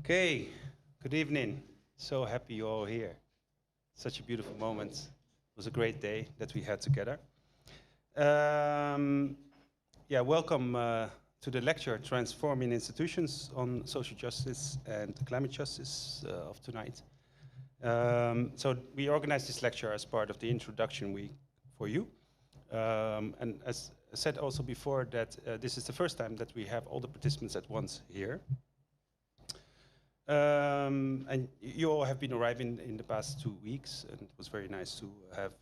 Okay, good evening. So happy you're all here. Such a beautiful moment. It was a great day that we had together. Yeah, welcome to the lecture Transforming Institutions on Social Justice and Climate Justice of tonight. So we organized this lecture as part of the introduction week for you. And as I said also before that this is the first time that we have all the participants at once here. And you all have been arriving in the past 2 weeks, and it was very nice to have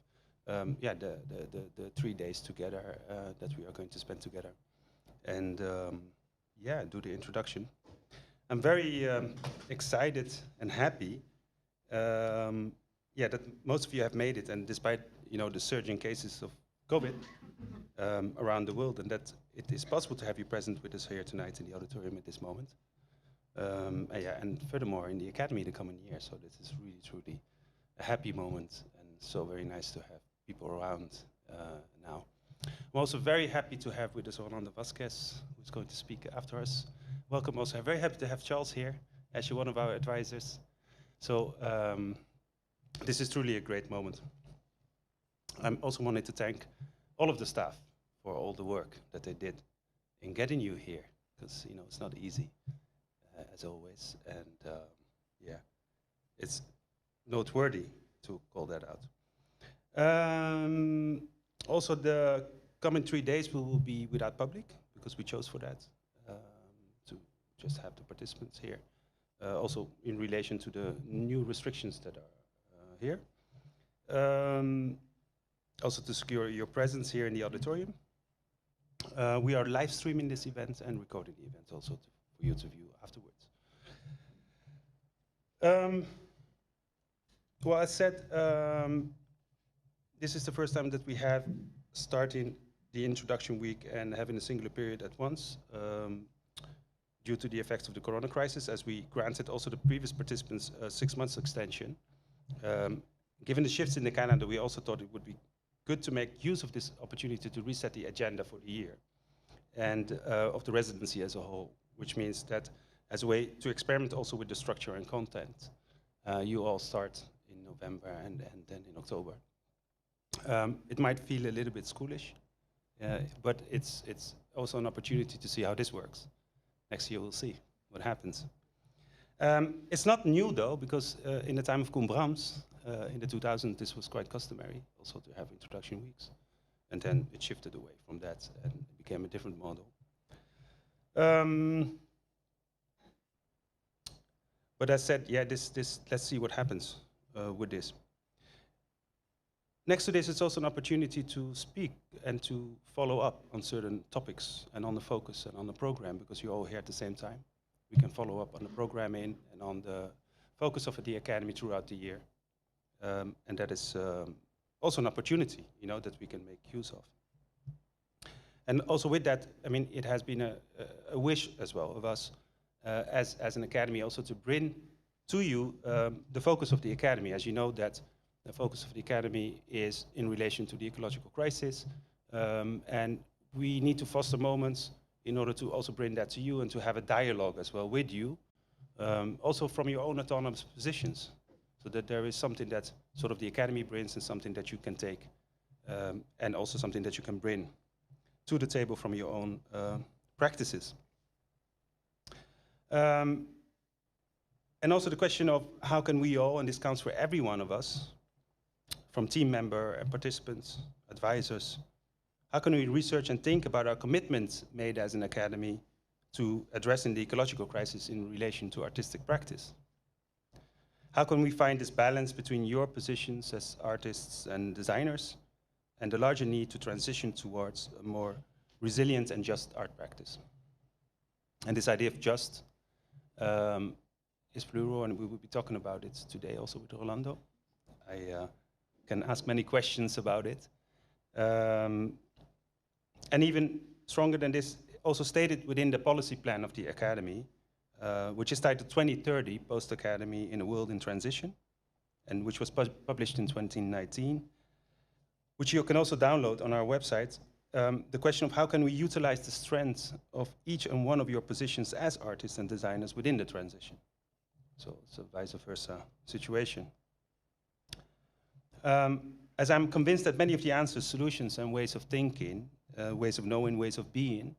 the 3 days together that we are going to spend together. And yeah, do the introduction. I'm very excited and happy that most of you have made it, and despite the surging cases of COVID around the world, and that it is possible to have you present with us here tonight in the auditorium at this moment. And furthermore in the Academy the coming year, so this is really truly a happy moment and so very nice to have people around now. I'm also very happy to have with us Rolando Vázquez, who's going to speak after us. Welcome also. I'm very happy to have Charles here as one of our advisors. So this is truly a great moment. I also wanted to thank all of the staff for all the work that they did in getting you here, because it's not easy. As always, and yeah, it's noteworthy to call that out. Also, the coming 3 days will be without public, because we chose for that, to just have the participants here. Also in relation to the new restrictions that are here. Also to secure your presence here in the auditorium. We are live streaming this event and recording the event also for you to view afterwards. Well, as said, this is the first time that we have starting the introduction week and having a singular period at once due to the effects of the corona crisis, as we granted also the previous participants a 6 months extension. Given the shifts in the calendar, we also thought it would be good to make use of this opportunity to reset the agenda for the year and of the residency as a whole, which means that as a way to experiment also with the structure and content. You all start in November and then in October. It might feel a little bit schoolish, but it's also an opportunity to see how this works. Next year we'll see what happens. It's not new though, because in the time of Koen Brams, in the 2000s, this was quite customary also to have introduction weeks. And then it shifted away from that and it became a different model. But as said, yeah, let's see what happens with this. Next to this, it's also an opportunity to speak and to follow up on certain topics and on the focus and on the program, because you're all here at the same time. We can follow up on the programming and on the focus of the Academy throughout the year. And that is also an opportunity, that we can make use of. And also with that, I mean, it has been a wish as well of us as an Academy also to bring to you the focus of the Academy. As you know, that the focus of the Academy is in relation to the ecological crisis, and we need to foster moments in order to also bring that to you and to have a dialogue as well with you, also from your own autonomous positions, so that there is something that sort of the Academy brings and something that you can take, and also something that you can bring to the table from your own practices. And also the question of how can we all, and this counts for every one of us, from team member and participants, advisors, how can we research and think about our commitments made as an Academy to addressing the ecological crisis in relation to artistic practice? How can we find this balance between your positions as artists and designers and the larger need to transition towards a more resilient and just art practice? And this idea of just is plural, and we will be talking about it today also with Rolando. I can ask many questions about it. And even stronger than this, also stated within the policy plan of the Academy, which is titled 2030, Post-Academy in a World in Transition, and which was published in 2019, which you can also download on our website. The question of how can we utilize the strengths of each and one of your positions as artists and designers within the transition. So it's a vice versa situation. As I'm convinced that many of the answers, solutions, and ways of thinking, ways of knowing, ways of being,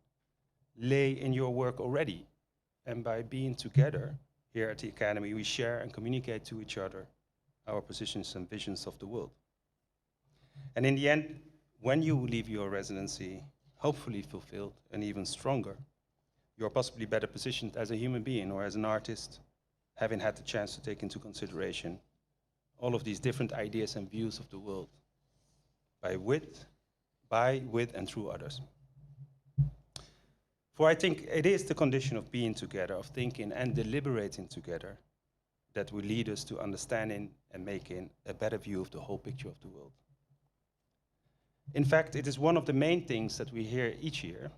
lay in your work already. And by being together here at the Academy, we share and communicate to each other our positions and visions of the world. And in the end, when you leave your residency, hopefully fulfilled and even stronger, you're possibly better positioned as a human being or as an artist, having had the chance to take into consideration all of these different ideas and views of the world by, with, and through others. For I think it is the condition of being together, of thinking and deliberating together, that will lead us to understanding and making a better view of the whole picture of the world. In fact, it is one of the main things that we hear each year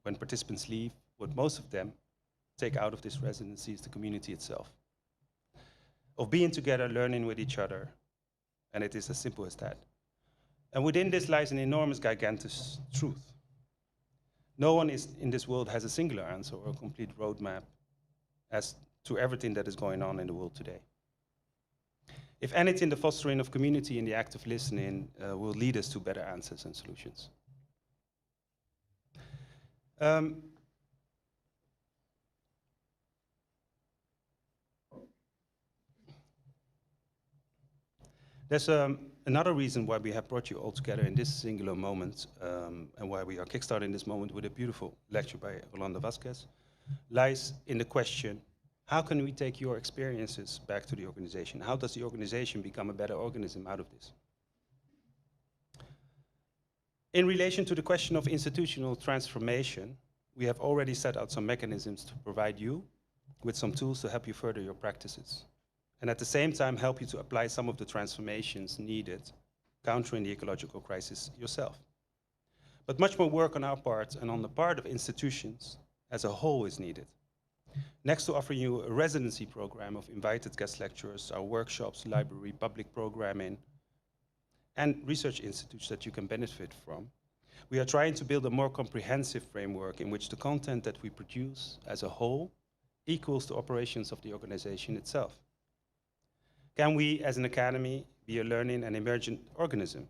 when participants leave. What most of them take out of this residency is the community itself, of being together, learning with each other, and it is as simple as that. And within this lies an enormous, gigantic truth. No one in this world has a singular answer or a complete roadmap as to everything that is going on in the world today. If anything, the fostering of community and the act of listening will lead us to better answers and solutions. There's another reason why we have brought you all together in this singular moment, and why we are kickstarting this moment with a beautiful lecture by Rolando Vázquez, lies in the question, how can we take your experiences back to the organization? How does the organization become a better organism out of this? In relation to the question of institutional transformation, we have already set out some mechanisms to provide you with some tools to help you further your practices, and at the same time help you to apply some of the transformations needed, countering the ecological crisis yourself. But much more work on our part and on the part of institutions as a whole is needed. Next to offering you a residency program of invited guest lecturers, our workshops, library, public programming, and research institutes that you can benefit from, we are trying to build a more comprehensive framework in which the content that we produce as a whole equals the operations of the organization itself. Can we, as an academy, be a learning and emergent organism,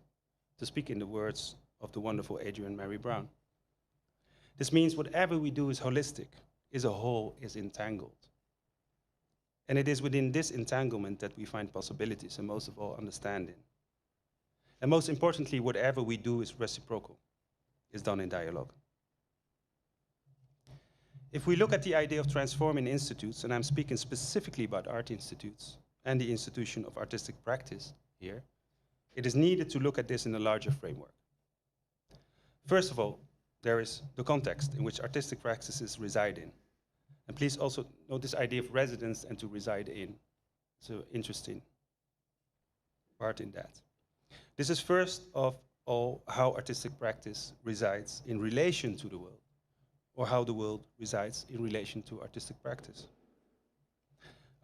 to speak in the words of the wonderful Adrienne Mary Brown? This means whatever we do is holistic, is a whole, is entangled. And it is within this entanglement that we find possibilities and most of all understanding. And most importantly, whatever we do is reciprocal, is done in dialogue. If we look at the idea of transforming institutes, and I'm speaking specifically about art institutes and the institution of artistic practice here, it is needed to look at this in a larger framework. First of all, there is the context in which artistic practices reside in. And please also note this idea of residence and to reside in. It's an interesting part in that. This is first of all how artistic practice resides in relation to the world, or how the world resides in relation to artistic practice.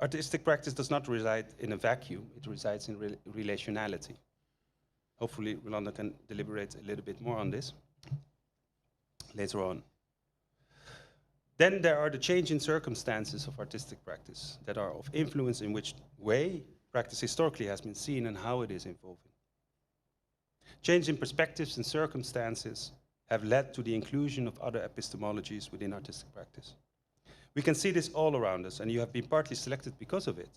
Artistic practice does not reside in a vacuum, it resides in relationality. Hopefully, Rolando can deliberate a little bit more on this later on. Then there are the changing circumstances of artistic practice that are of influence in which way practice historically has been seen and how it is evolving. Changing perspectives and circumstances have led to the inclusion of other epistemologies within artistic practice. We can see this all around us, and you have been partly selected because of it.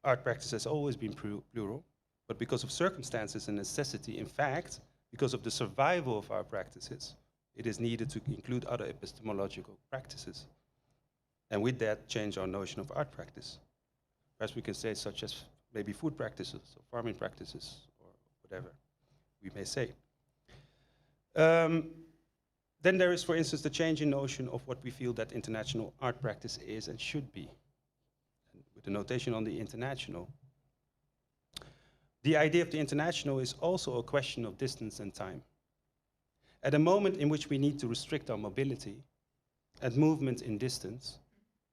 Art practice has always been plural, but because of circumstances and necessity, in fact, because of the survival of our practices, it is needed to include other epistemological practices. And with that, change our notion of art practice. Perhaps we can say such as maybe food practices, or farming practices, or whatever we may say. Then there is, for instance, the changing notion of what we feel that international art practice is and should be. And with the notation on the international. The idea of the international is also a question of distance and time. At a moment in which we need to restrict our mobility and movement in distance,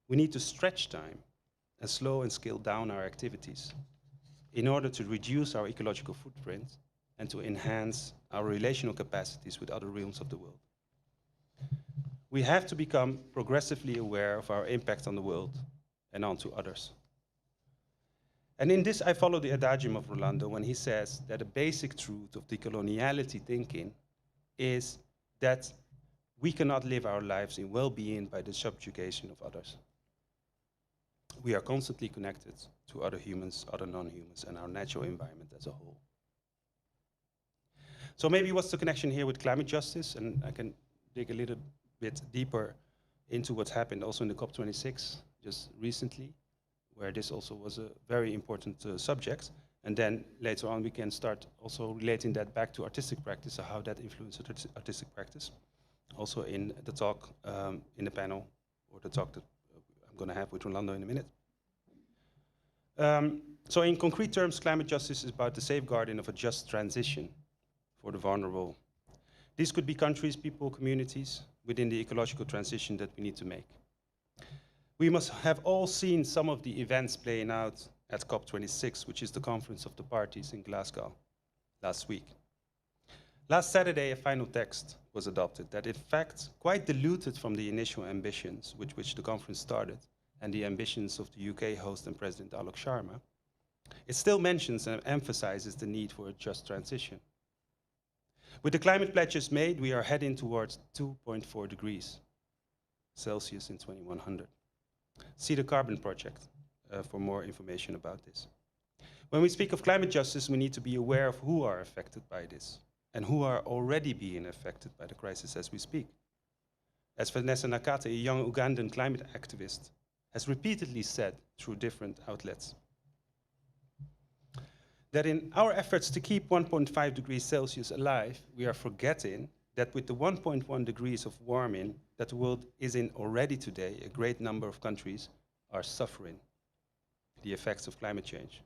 we need to stretch time and slow and scale down our activities in order to reduce our ecological footprint and to enhance our relational capacities with other realms of the world. We have to become progressively aware of our impact on the world and onto others. And in this, I follow the adagium of Rolando when he says that a basic truth of decoloniality thinking is that we cannot live our lives in well-being by the subjugation of others. We are constantly connected to other humans, other non-humans, and our natural environment as a whole. So maybe what's the connection here with climate justice? And I can dig a little bit deeper into what's happened also in the COP26 just recently, where this also was a very important subject. And then later on we can start also relating that back to artistic practice, so how that influenced artistic practice. Also in the talk, in the panel, or the talk that I'm going to have with Rolando in a minute. So in concrete terms, climate justice is about the safeguarding of a just transition for the vulnerable. These could be countries, people, communities within the ecological transition that we need to make. We must have all seen some of the events playing out at COP26, which is the Conference of the Parties in Glasgow last week. Last Saturday, a final text was adopted that in fact quite diluted from the initial ambitions with which the conference started and the ambitions of the UK host and President Alok Sharma. It still mentions and emphasizes the need for a just transition. With the climate pledges made, we are heading towards 2.4 degrees Celsius in 2100. See the Carbon Project for more information about this. When we speak of climate justice, we need to be aware of who are affected by this and who are already being affected by the crisis as we speak. As Vanessa Nakate, a young Ugandan climate activist, has repeatedly said through different outlets, that in our efforts to keep 1.5 degrees Celsius alive, we are forgetting that with the 1.1 degrees of warming that the world is in already today, a great number of countries are suffering the effects of climate change.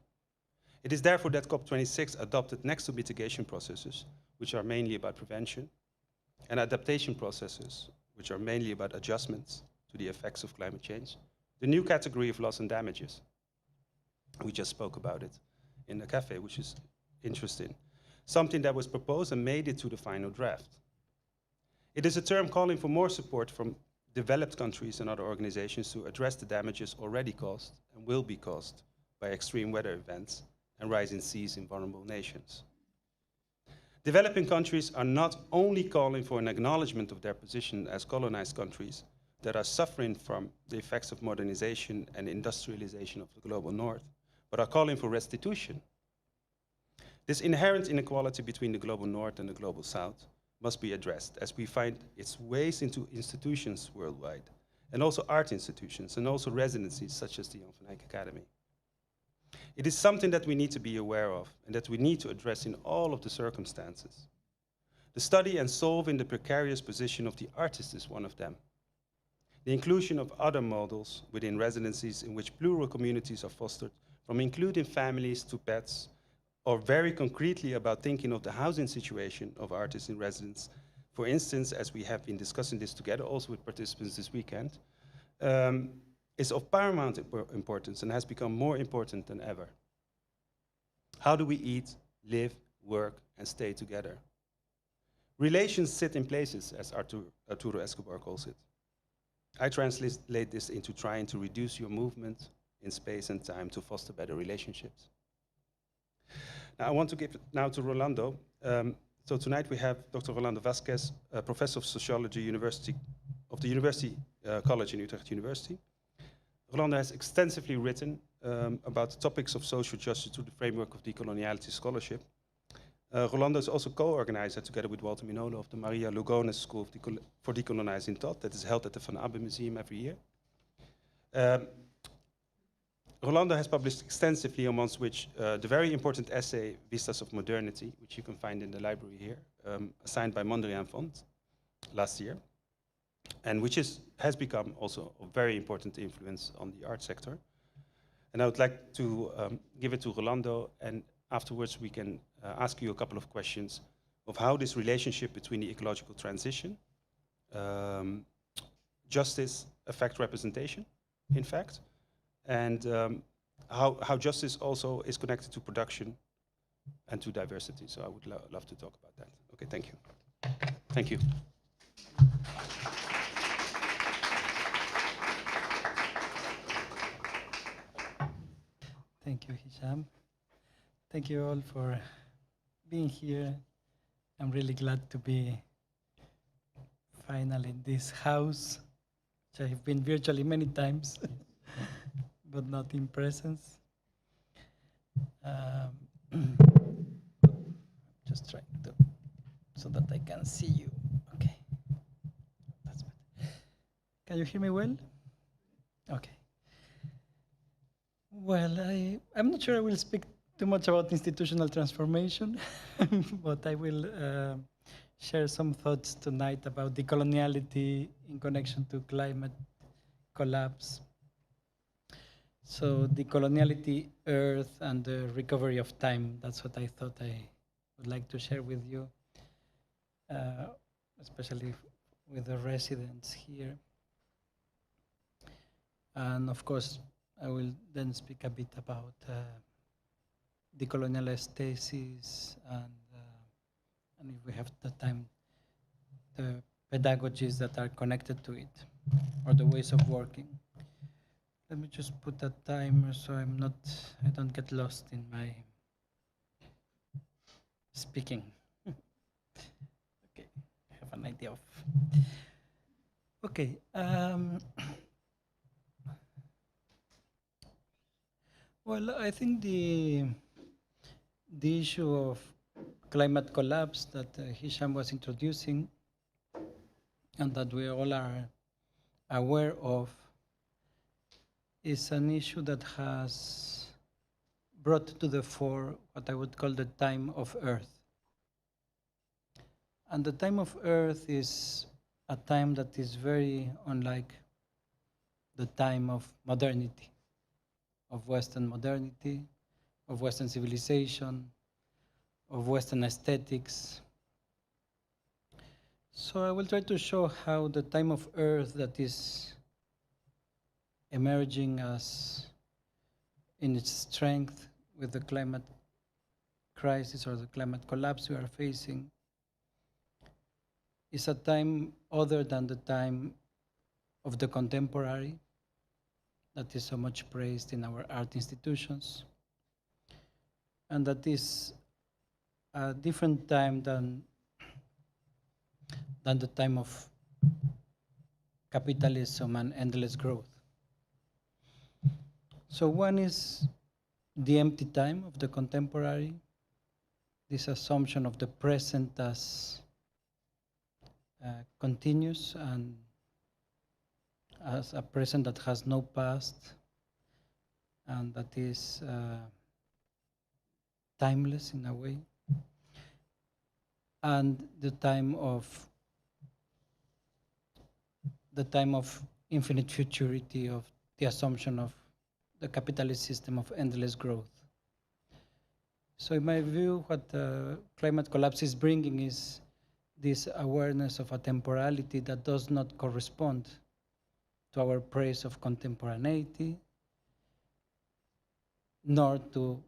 It is therefore that COP26 adopted next to mitigation processes, which are mainly about prevention, and adaptation processes, which are mainly about adjustments to the effects of climate change, the new category of loss and damages. We just spoke about it in the cafe, which is interesting. Something that was proposed and made it to the final draft. It is a term calling for more support from developed countries and other organizations to address the damages already caused and will be caused by extreme weather events and rising seas in vulnerable nations. Developing countries are not only calling for an acknowledgement of their position as colonized countries that are suffering from the effects of modernization and industrialization of the global north, but are calling for restitution. This inherent inequality between the global north and the global south must be addressed as we find its ways into institutions worldwide, and also art institutions, and also residencies such as the Jan van Eyck Academie. It is something that we need to be aware of and that we need to address in all of the circumstances. The study and solving the precarious position of the artist is one of them. The inclusion of other models within residencies in which plural communities are fostered, from including families to pets, or very concretely about thinking of the housing situation of artists in residence. For instance, as we have been discussing this together also with participants this weekend, is of paramount importance and has become more important than ever. How do we eat, live, work, and stay together? Relations sit in places, as Arturo Escobar calls it. I translate this into trying to reduce your movement in space and time to foster better relationships. Now I want to give it now to Rolando. So tonight we have Dr. Rolando Vázquez, Professor of Sociology of the University College in Utrecht University. Rolando has extensively written about the topics of social justice through the framework of decoloniality scholarship. Rolando is also co-organizer, together with Walter Minolo, of the Maria Lugones School for Decolonizing Thought that is held at the Van Abbe Museum every year. Rolando has published extensively, amongst which the very important essay, Vistas of Modernity, which you can find in the library here, assigned by Mondrian Font last year, and which has become also a very important influence on the art sector. And I would like to give it to Rolando, and afterwards we can ask you a couple of questions of how this relationship between the ecological transition, justice affect representation, in fact, and how justice also is connected to production and to diversity. So I would love to talk about that. Okay, thank you. Thank you. Thank you, Hicham. Thank you all for being here. I'm really glad to be finally in this house, which I've been virtually many times, but not in presence. Just trying to, so that I can see you. Okay, that's better. Can you hear me well? Okay. Well, I'm not sure I will speak too much about institutional transformation, but I will share some thoughts tonight about decoloniality in connection to climate collapse. So decoloniality, Earth, and the recovery of time, that's what I thought I would like to share with you, especially with the residents here. And of course, I will then speak a bit about decolonial aesthetics and if we have the time, the pedagogies that are connected to it, or the ways of working. Let me just put a timer so I don't get lost in my speaking. Okay, I have an idea of. Okay. Well, I think the issue of climate collapse that Hicham was introducing and that we all are aware of is an issue that has brought to the fore what I would call the time of Earth. And the time of Earth is a time that is very unlike the time of modernity, of Western modernity, of Western civilization, of Western aesthetics. So I will try to show how the time of Earth that is emerging as in its strength with the climate crisis or the climate collapse we are facing is a time other than the time of the contemporary that is so much praised in our art institutions, and that is a different time than the time of capitalism and endless growth. So one is the empty time of the contemporary, this assumption of the present as continuous and as a present that has no past and that is timeless in a way, and the time of infinite futurity, of the assumption of the capitalist system of endless growth. So in my view, what climate collapse is bringing is this awareness of a temporality that does not correspond to our praise of contemporaneity, nor to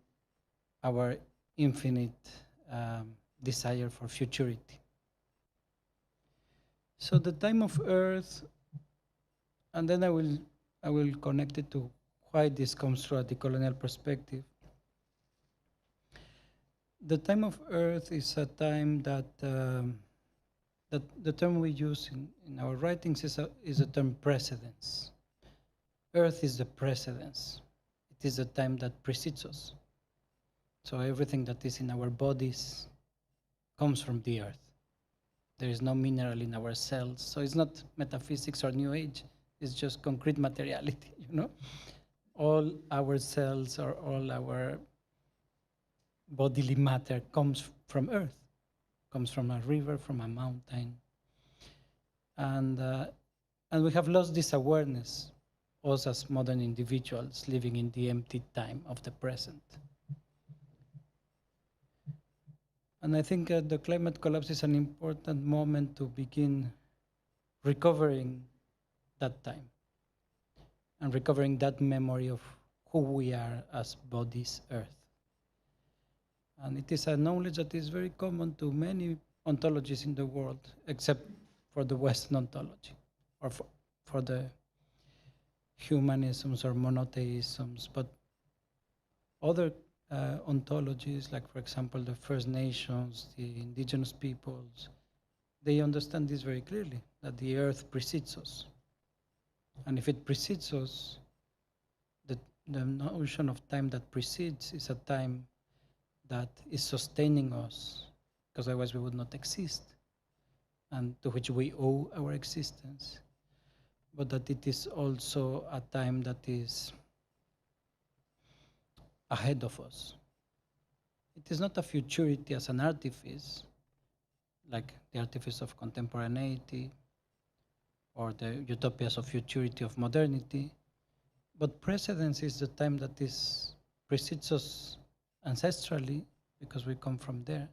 our infinite desire for futurity. So the time of Earth, and then I will connect it to why this comes through a decolonial perspective. The time of Earth is a time that the term we use in our writings is a term precedence. Earth is the precedence. It is the time that precedes us. So everything that is in our bodies comes from the Earth. There is no mineral in our cells. So it's not metaphysics or New Age. It's just concrete materiality, you know? All our cells or all our bodily matter comes from Earth, comes from a river, from a mountain. And we have lost this awareness, us as modern individuals living in the empty time of the present. And I think the climate collapse is an important moment to begin recovering that time and recovering that memory of who we are as bodies, Earth. And it is a knowledge that is very common to many ontologies in the world, except for the Western ontology, or for the humanisms or monotheisms. But Other ontologies, like for example the First Nations, the indigenous peoples, they understand this very clearly, that the earth precedes us. And if it precedes us, the notion of time that precedes is a time that is sustaining us, because otherwise we would not exist, and to which we owe our existence. But that it is also a time that is ahead of us. It is not a futurity as an artifice, like the artifice of contemporaneity or the utopias of futurity of modernity, but precedence is the time that is precedes us ancestrally, because we come from there,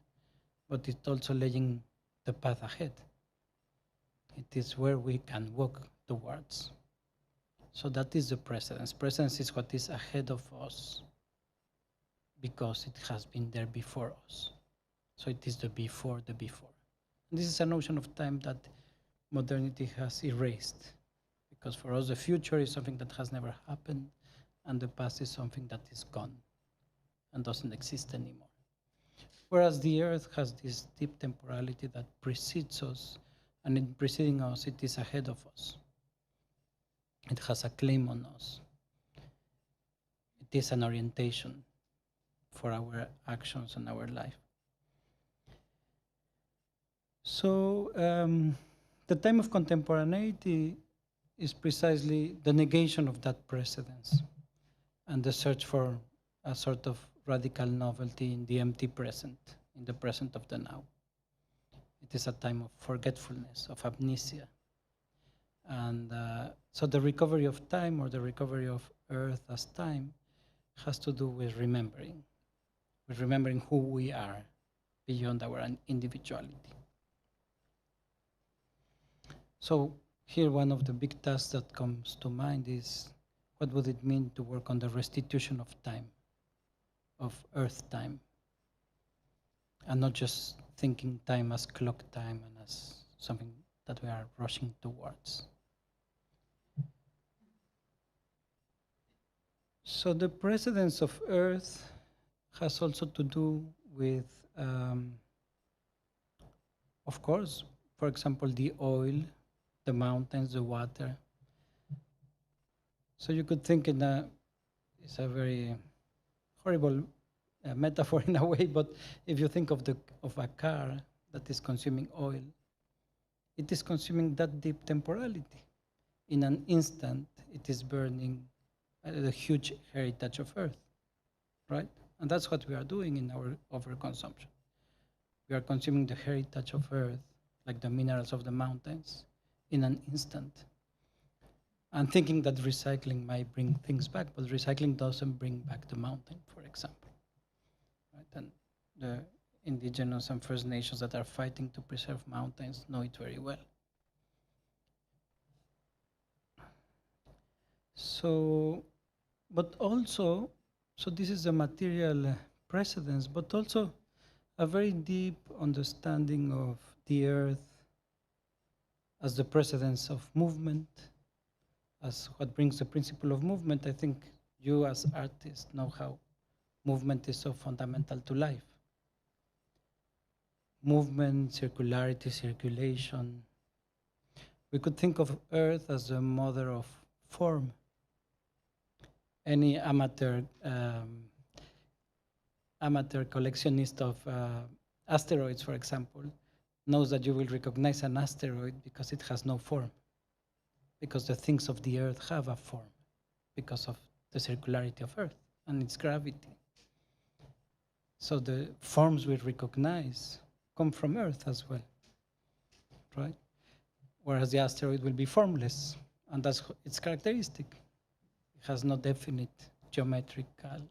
but it's also laying the path ahead. It is where we can walk towards. So that is the precedence. Precedence is what is ahead of us, because it has been there before us. So it is the before the before. And this is a notion of time that modernity has erased, because for us the future is something that has never happened, and the past is something that is gone and doesn't exist anymore. Whereas the earth has this deep temporality that precedes us, and in preceding us, it is ahead of us. It has a claim on us. It is an orientation for our actions and our life. So the time of contemporaneity is precisely the negation of that precedence and the search for a sort of radical novelty in the empty present, in the present of the now. It is a time of forgetfulness, of amnesia. And so the recovery of time, or the recovery of earth as time, has to do with remembering who we are beyond our individuality. So here one of the big tasks that comes to mind is, what would it mean to work on the restitution of time, of earth time, and not just thinking time as clock time and as something that we are rushing towards. So the precedence of earth has also to do with, of course, for example, the oil, the mountains, the water. So you could think it's a very horrible metaphor in a way, but if you think of a car that is consuming oil, it is consuming that deep temporality. In an instant, it is burning the huge heritage of earth, right? And that's what we are doing in our overconsumption. We are consuming the heritage of earth, like the minerals of the mountains, in an instant. And thinking that recycling might bring things back, but recycling doesn't bring back the mountain, for example. Right? And the indigenous and First Nations that are fighting to preserve mountains know it very well. So, but also, so this is the material precedence, but also a very deep understanding of the earth as the precedence of movement, as what brings the principle of movement. I think you as artists know how movement is so fundamental to life. Movement, circularity, circulation. We could think of earth as the mother of form. Any amateur collectionist of asteroids, for example, knows that you will recognize an asteroid because it has no form, because the things of the earth have a form, because of the circularity of earth and its gravity. So the forms we recognize come from earth as well, right? Whereas the asteroid will be formless, and that's its characteristic. It has no definite geometrical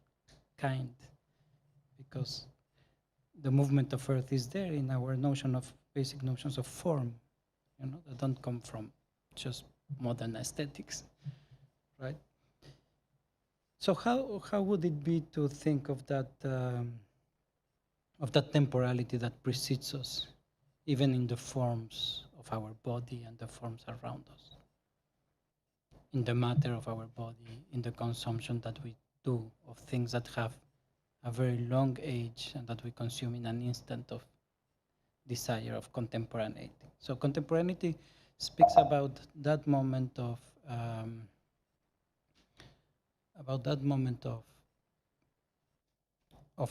kind, because the movement of earth is there in our notion of basic notions of form, that don't come from just modern aesthetics, right? So how would it be to think of that temporality that precedes us, even in the forms of our body and the forms around us, in the matter of our body, in the consumption that we do of things that have a very long age and that we consume in an instant of desire of contemporaneity. So contemporaneity speaks about that moment of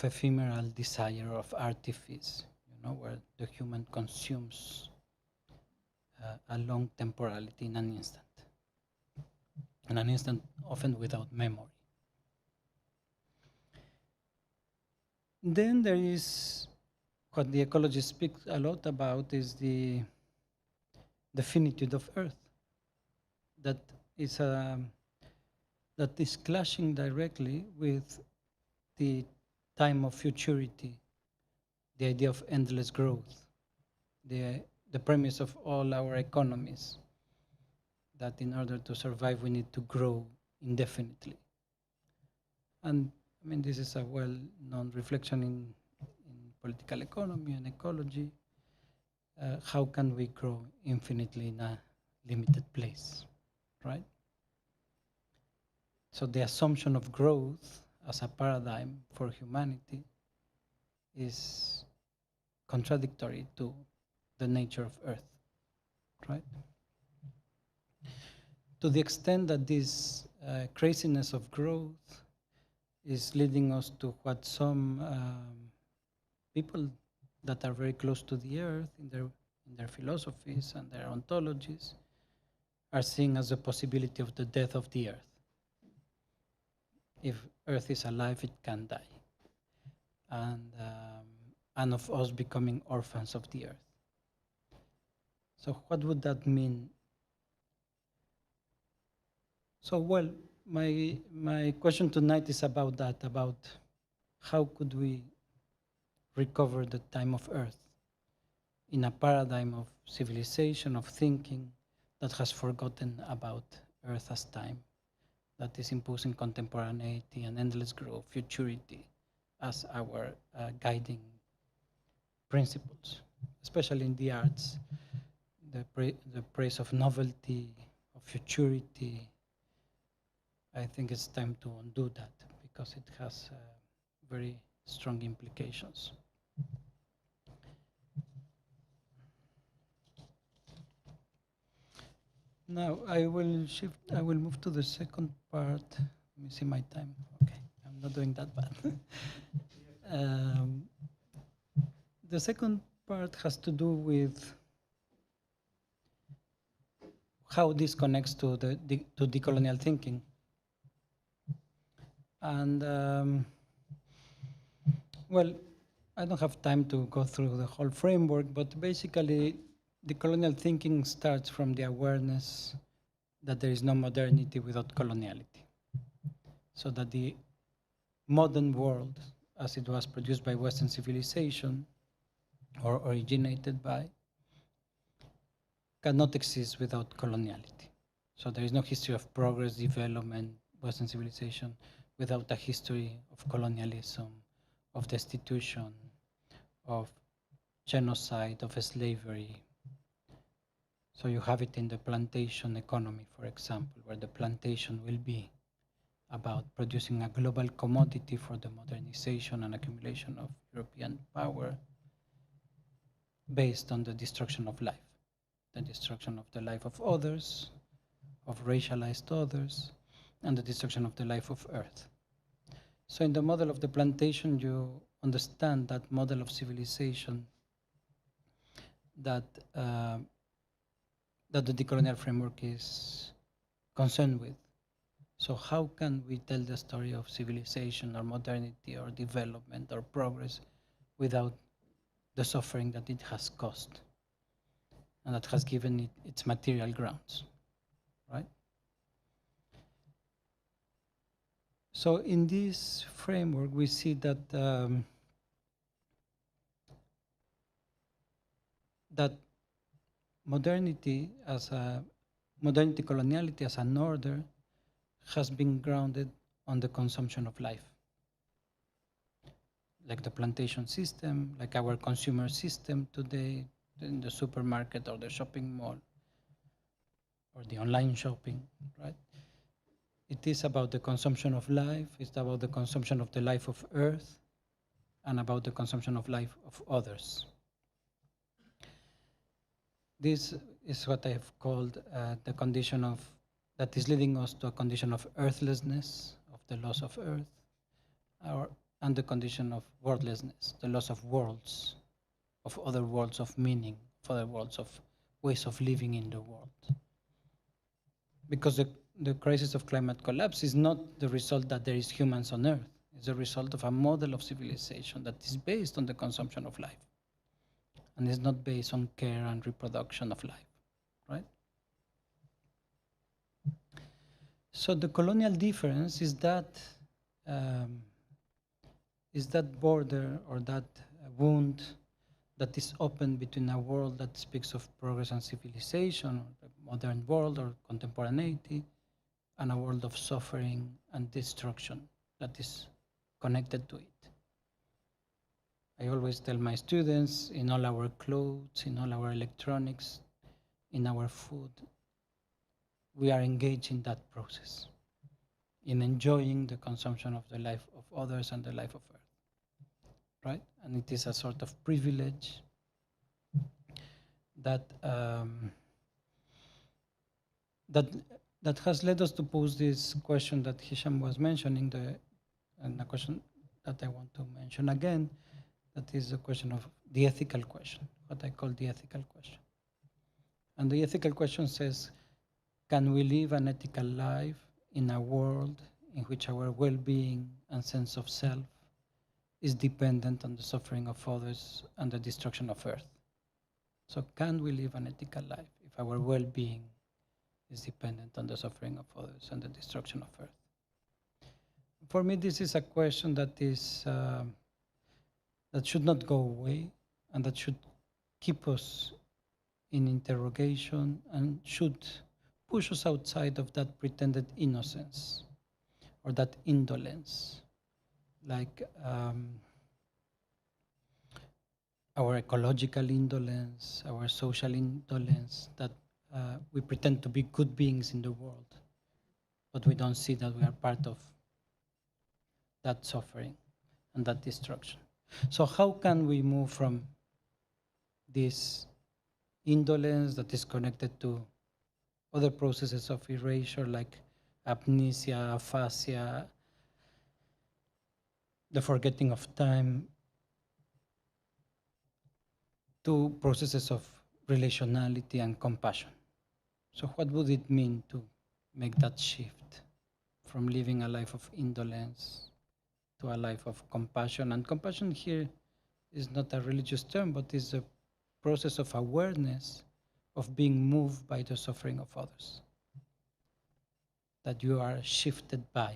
ephemeral desire of artifice, where the human consumes a long temporality in an instant often without memory. Then there is what the ecologists speak a lot about is the finitude of Earth, that is clashing directly with the time of futurity, the idea of endless growth, the premise of all our economies, that in order to survive we need to grow indefinitely. And I mean, this is a well-known reflection in political economy and ecology. How can we grow infinitely in a limited place, right? So the assumption of growth as a paradigm for humanity is contradictory to the nature of Earth, right? To the extent that this craziness of growth is leading us to what some people that are very close to the Earth in their philosophies and their ontologies are seeing as the possibility of the death of the Earth. If Earth is alive, it can die, and of us becoming orphans of the Earth. So what would that mean? So well, my question tonight is about that, about how could we recover the time of Earth in a paradigm of civilization, of thinking, that has forgotten about Earth as time, that is imposing contemporaneity and endless growth, futurity, as our guiding principles, especially in the arts, the praise of novelty, of futurity. I think it's time to undo that because it has very strong implications. Now I will move to the second part. Let me see my time. Okay, I'm not doing that bad. The second part has to do with how this connects to to decolonial thinking. And well, I don't have time to go through the whole framework, but basically decolonial thinking starts from the awareness that there is no modernity without coloniality. So that the modern world, as it was produced by Western civilization or originated by, cannot exist without coloniality. So there is no history of progress, development, Western civilization without a history of colonialism, of destitution, of genocide, of slavery. So you have it in the plantation economy, for example, where the plantation will be about producing a global commodity for the modernization and accumulation of European power based on the destruction of life, the destruction of the life of others, of racialized others, and the destruction of the life of Earth. So in the model of the plantation, you understand that model of civilization that the decolonial framework is concerned with. So how can we tell the story of civilization or modernity or development or progress without the suffering that it has caused and that has given it its material grounds, right? So in this framework, we see that that modernity coloniality as an order has been grounded on the consumption of life, like the plantation system, like our consumer system today in the supermarket or the shopping mall or the online shopping, right? It is about the consumption of life, it's about the consumption of the life of Earth, and about the consumption of life of others. This is what I have called the condition of, that is leading us to a condition of earthlessness, of the loss of Earth, and the condition of worldlessness, the loss of worlds, of other worlds of meaning, of other worlds of ways of living in the world. Because the crisis of climate collapse is not the result that there is humans on Earth. It's a result of a model of civilization that is based on the consumption of life and is not based on care and reproduction of life, right? So the colonial difference is that border or that wound that is open between a world that speaks of progress and civilization, or the modern world or contemporaneity, and a world of suffering and destruction that is connected to it. I always tell my students, in all our clothes, in all our electronics, in our food, we are engaged in that process, in enjoying the consumption of the life of others and the life of Earth, right? And it is a sort of privilege that that has led us to pose this question that Hicham was mentioning, and a question that I want to mention again, that is the question of the ethical question, what I call the ethical question. And the ethical question says, can we live an ethical life in a world in which our well-being and sense of self is dependent on the suffering of others and the destruction of Earth? So can we live an ethical life if our well-being is dependent on the suffering of others and the destruction of Earth? For me, this is a question that is that should not go away, and that should keep us in interrogation and should push us outside of that pretended innocence or that indolence, like our ecological indolence, our social indolence, that we pretend to be good beings in the world, but we don't see that we are part of that suffering and that destruction. So how can we move from this indolence that is connected to other processes of erasure like amnesia, aphasia, the forgetting of time, to processes of relationality and compassion? So what would it mean to make that shift from living a life of indolence to a life of compassion? And compassion here is not a religious term, but is a process of awareness of being moved by the suffering of others, that you are shifted by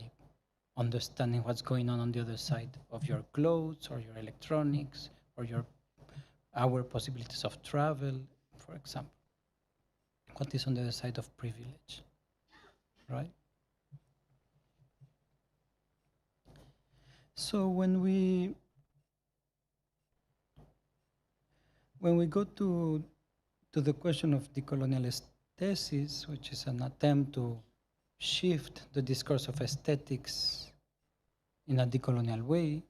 understanding what's going on the other side of your clothes or your electronics or our possibilities of travel, for example. What is on the other side of privilege, right? So when we go to the question of decolonial aesthesis, which is an attempt to shift the discourse of aesthetics in a decolonial way,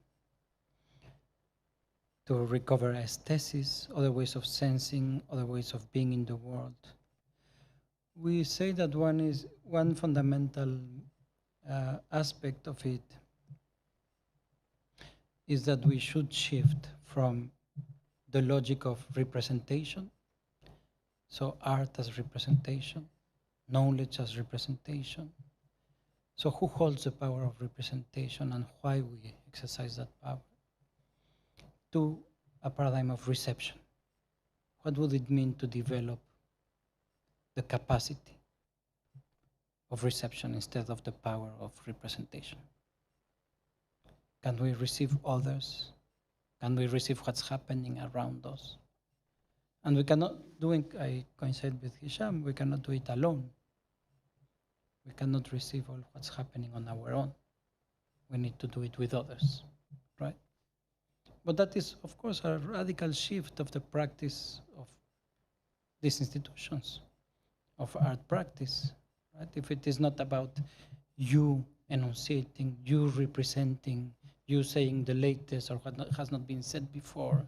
to recover aesthesis, other ways of sensing, other ways of being in the world, we say that one fundamental aspect of it is that we should shift from the logic of representation, so art as representation, knowledge as representation. So who holds the power of representation and why we exercise that power? To a paradigm of reception. What would it mean to develop the capacity of reception instead of the power of representation? Can we receive others? Can we receive what's happening around us? And we cannot do it, I coincide with Hicham, we cannot do it alone. We cannot receive all what's happening on our own. We need to do it with others, right? But that is, of course, a radical shift of the practice of these institutions, of art practice, right? If it is not about you enunciating, you representing, you saying the latest or what has not been said before,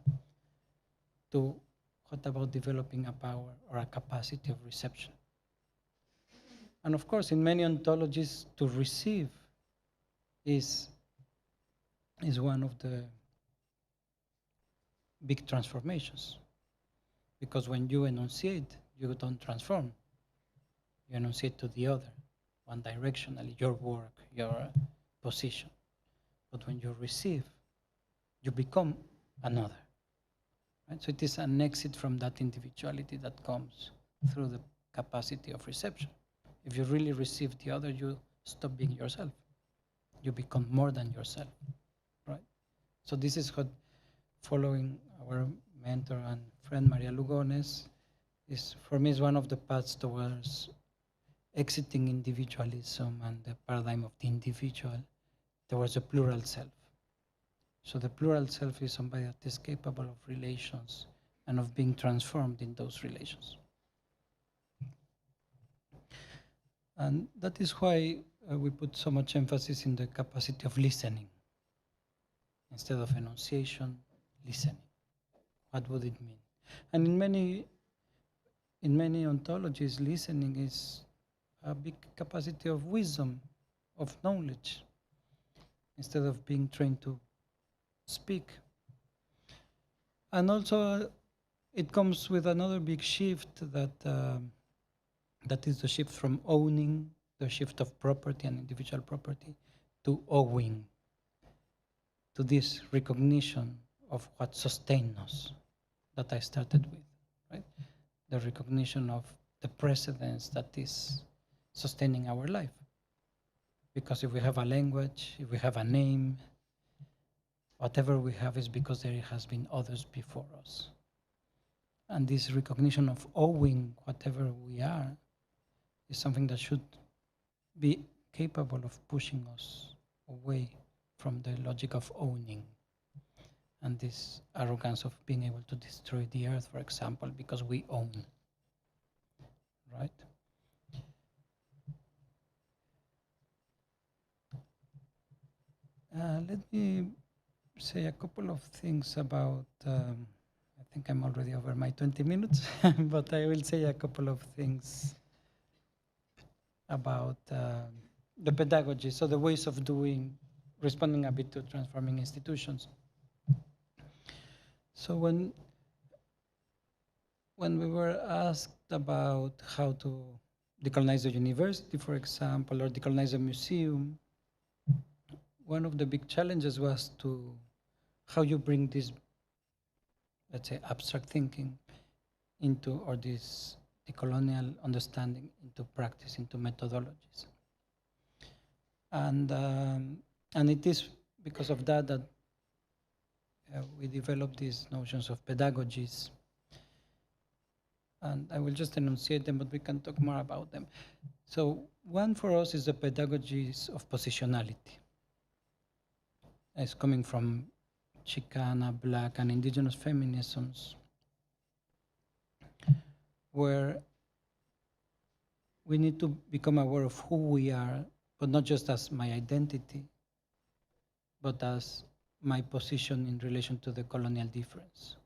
to what about developing a power or a capacity of reception. And of course, in many ontologies, to receive is one of the big transformations. Because when you enunciate, you don't transform. You enunciate to the other, one directionally, your work, your position. But when you receive, you become another. Right? So it is an exit from that individuality that comes through the capacity of reception. If you really receive the other, you stop being yourself. You become more than yourself, right? So this is what, following our mentor and friend Maria Lugones, is for me is one of the paths towards exiting individualism and the paradigm of the individual towards a plural self. So the plural self is somebody that is capable of relations and of being transformed in those relations. And that is why we put so much emphasis in the capacity of listening. Instead of enunciation, listening. What would it mean? And in many ontologies, listening is a big capacity of wisdom, of knowledge, instead of being trained to speak. And also, it comes with another big shift that is the shift from owning, the shift of property and individual property, to owing, to this recognition of what sustains us that I started with, right? The recognition of the precedence that is sustaining our life. Because if we have a language, if we have a name, whatever we have is because there has been others before us. And this recognition of owing whatever we are is something that should be capable of pushing us away from the logic of owning and this arrogance of being able to destroy the earth, for example, because we own, right? Let me say a couple of things about, I think I'm already over my 20 minutes, but I will say a couple of things about the pedagogy, so the ways of doing, responding a bit to transforming institutions. So when we were asked about how to decolonize the university, for example, or decolonize a museum, one of the big challenges was to how you bring this, let's say, abstract thinking into, or this decolonial understanding into practice, into methodologies. And it is because of that that we developed these notions of pedagogies. And I will just enunciate them, but we can talk more about them. So one for us is the pedagogies of positionality. It's coming from Chicana, Black, and indigenous feminisms, where we need to become aware of who we are, but not just as my identity, but as my position in relation to the colonial difference.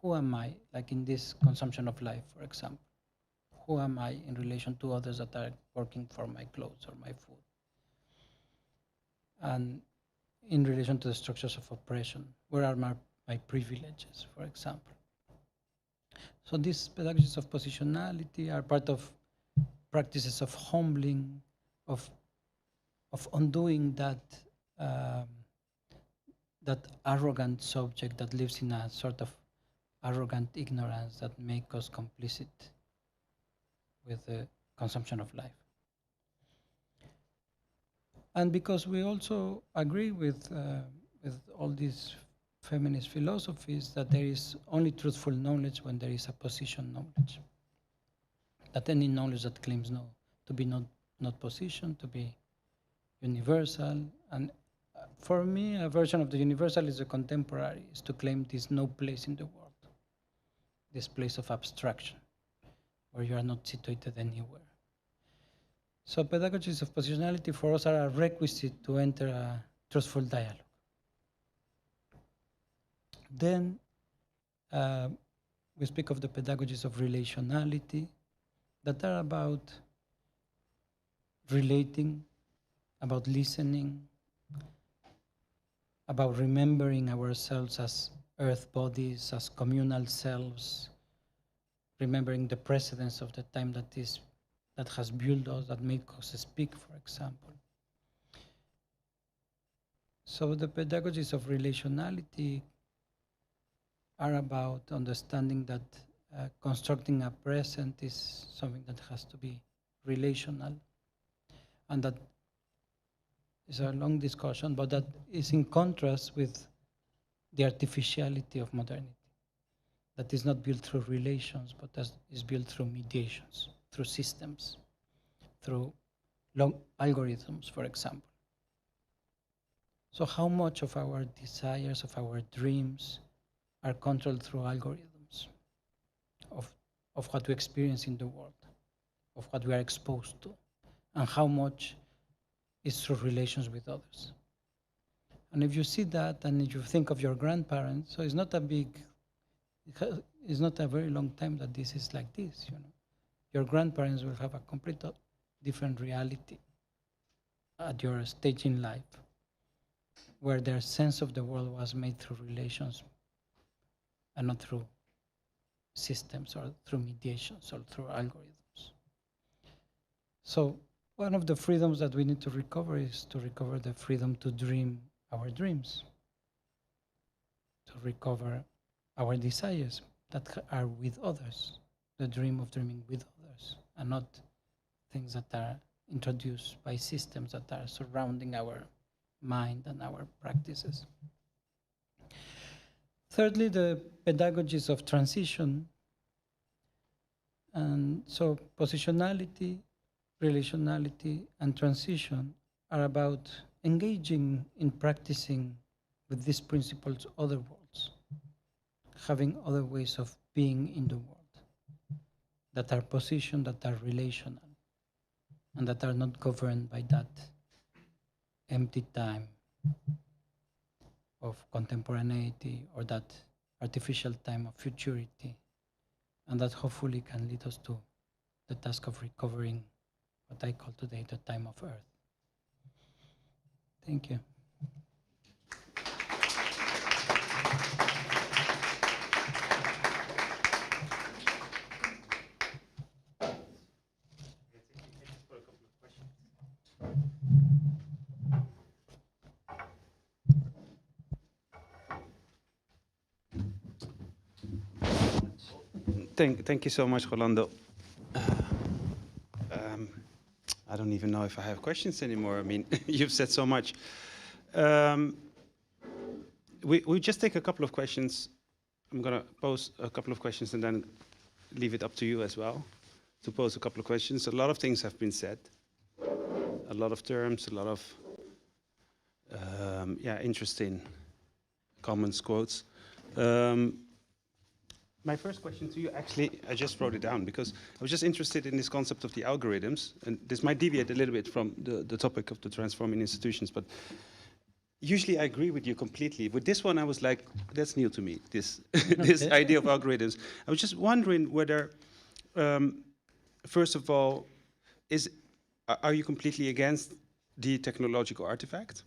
Who am I, like in this consumption of life, for example? Who am I in relation to others that are working for my clothes or my food? And in relation to the structures of oppression, where are my privileges, for example? So these pedagogies of positionality are part of practices of humbling, of undoing that that arrogant subject that lives in a sort of arrogant ignorance that make us complicit with the consumption of life. And because we also agree with all these feminist philosophies that there is only truthful knowledge when there is a position knowledge. That any knowledge that claims to be not position, to be universal. And for me, a version of the universal is the contemporary, is to claim this no place in the world, this place of abstraction, where you are not situated anywhere. So pedagogies of positionality for us are a requisite to enter a truthful dialogue. Then we speak of the pedagogies of relationality that are about relating, about listening, about remembering ourselves as earth bodies, as communal selves, remembering the precedence of the time that has built us, that made us speak, for example. So the pedagogies of relationality are about understanding that constructing a present is something that has to be relational, and that is a long discussion, but that is in contrast with the artificiality of modernity, that is not built through relations, but that is built through mediations, through systems, through long algorithms, for example. So how much of our desires, of our dreams, are controlled through algorithms of what we experience in the world, of what we are exposed to, and how much is through relations with others. And if you see that, and if you think of your grandparents, so it's not a very long time that this is like this, you know. Your grandparents will have a complete different reality at your stage in life, where their sense of the world was made through relations and not through systems or through mediations or through algorithms. So one of the freedoms that we need to recover is to recover the freedom to dream our dreams, to recover our desires that are with others, the dream of dreaming with others, and not things that are introduced by systems that are surrounding our mind and our practices. Thirdly, the pedagogies of transition. And so positionality, relationality, and transition are about engaging in practicing with these principles other worlds, having other ways of being in the world that are positioned, that are relational, and that are not governed by that empty time of contemporaneity or that artificial time of futurity, and that hopefully can lead us to the task of recovering what I call today the time of Earth. Thank you. Thank you so much, Rolando. I don't even know if I have questions anymore. I mean, you've said so much. We just take a couple of questions. I'm going to pose a couple of questions and then leave it up to you as well to pose a couple of questions. A lot of things have been said, a lot of terms, a lot of interesting comments, quotes. My first question to you, actually, I just wrote it down because I was just interested in this concept of the algorithms, and this might deviate a little bit from the topic of the transforming institutions, but usually I agree with you completely. With this one, I was like, that's new to me, this, this idea of algorithms. I was just wondering whether, first of all, are you completely against the technological artifact?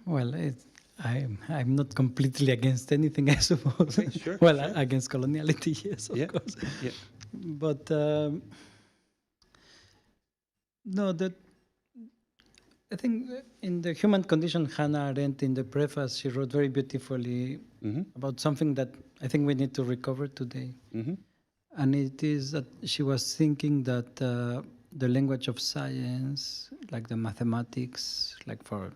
Well, I'm not completely against anything, I suppose. Okay, sure, well, sure. Against coloniality, yes, of course. Yeah. But no, I think in The Human Condition, Hannah Arendt, in the preface, she wrote very beautifully about something that I think we need to recover today. And it is that she was thinking that the language of science, like the mathematics, like for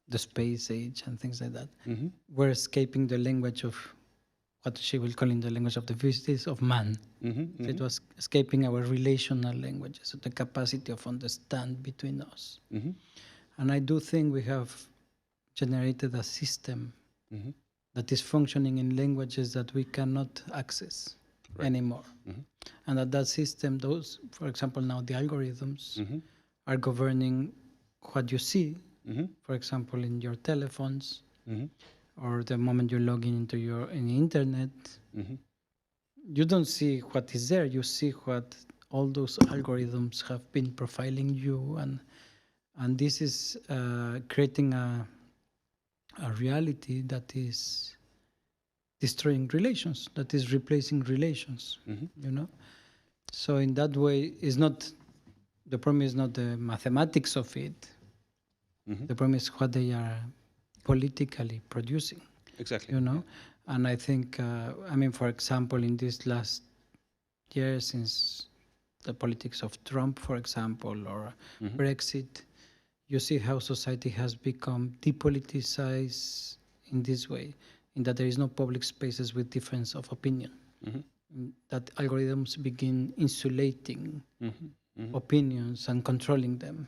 the space age and things like that, were escaping the language of what she will call in the language of the physicists of man. So it was escaping our relational languages, so the capacity of understand between us. And I do think we have generated a system that is functioning in languages that we cannot access. anymore. And that system, those, for example, now the algorithms are governing what you see, for example, in your telephones, or the moment you log in into in the internet. You don't see what is there, you see what all those algorithms have been profiling you, and this is creating a reality that is destroying relations, that is replacing relations, So in that way, the problem is not the mathematics of it, the problem is what they are politically producing. Exactly. And I think, for example, in this last year, since the politics of Trump, for example, or Brexit, you see how society has become depoliticized in this way, in that there is no public spaces with difference of opinion. That algorithms begin insulating opinions and controlling them.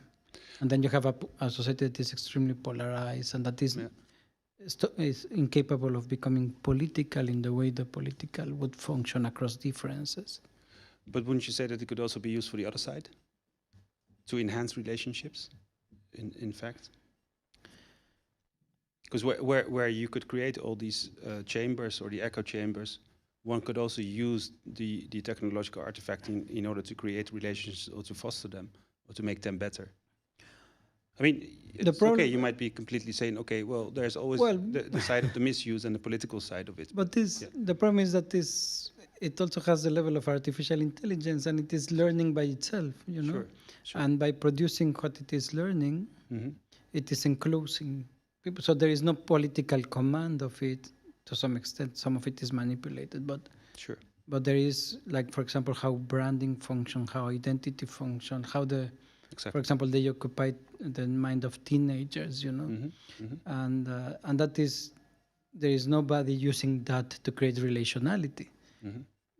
And then you have a society that is extremely polarized and that is incapable of becoming political in the way the political would function across differences. But wouldn't you say that it could also be used for the other side? To enhance relationships, in fact? Because where you could create all these chambers or the echo chambers, one could also use the technological artifact in order to create relationships or to foster them or to make them better. I mean, it's okay, you might be completely saying, okay, well, there's always the side of the misuse and the political side of it. But the problem is that it also has the level of artificial intelligence and it is learning by itself, Sure. And by producing what it is learning, it is enclosing people. So there is no political command of it to some extent. Some of it is manipulated, but there is, like, for example, how branding function, how identity function, how for example, they occupy the mind of teenagers, and that is, there is nobody using that to create relationality.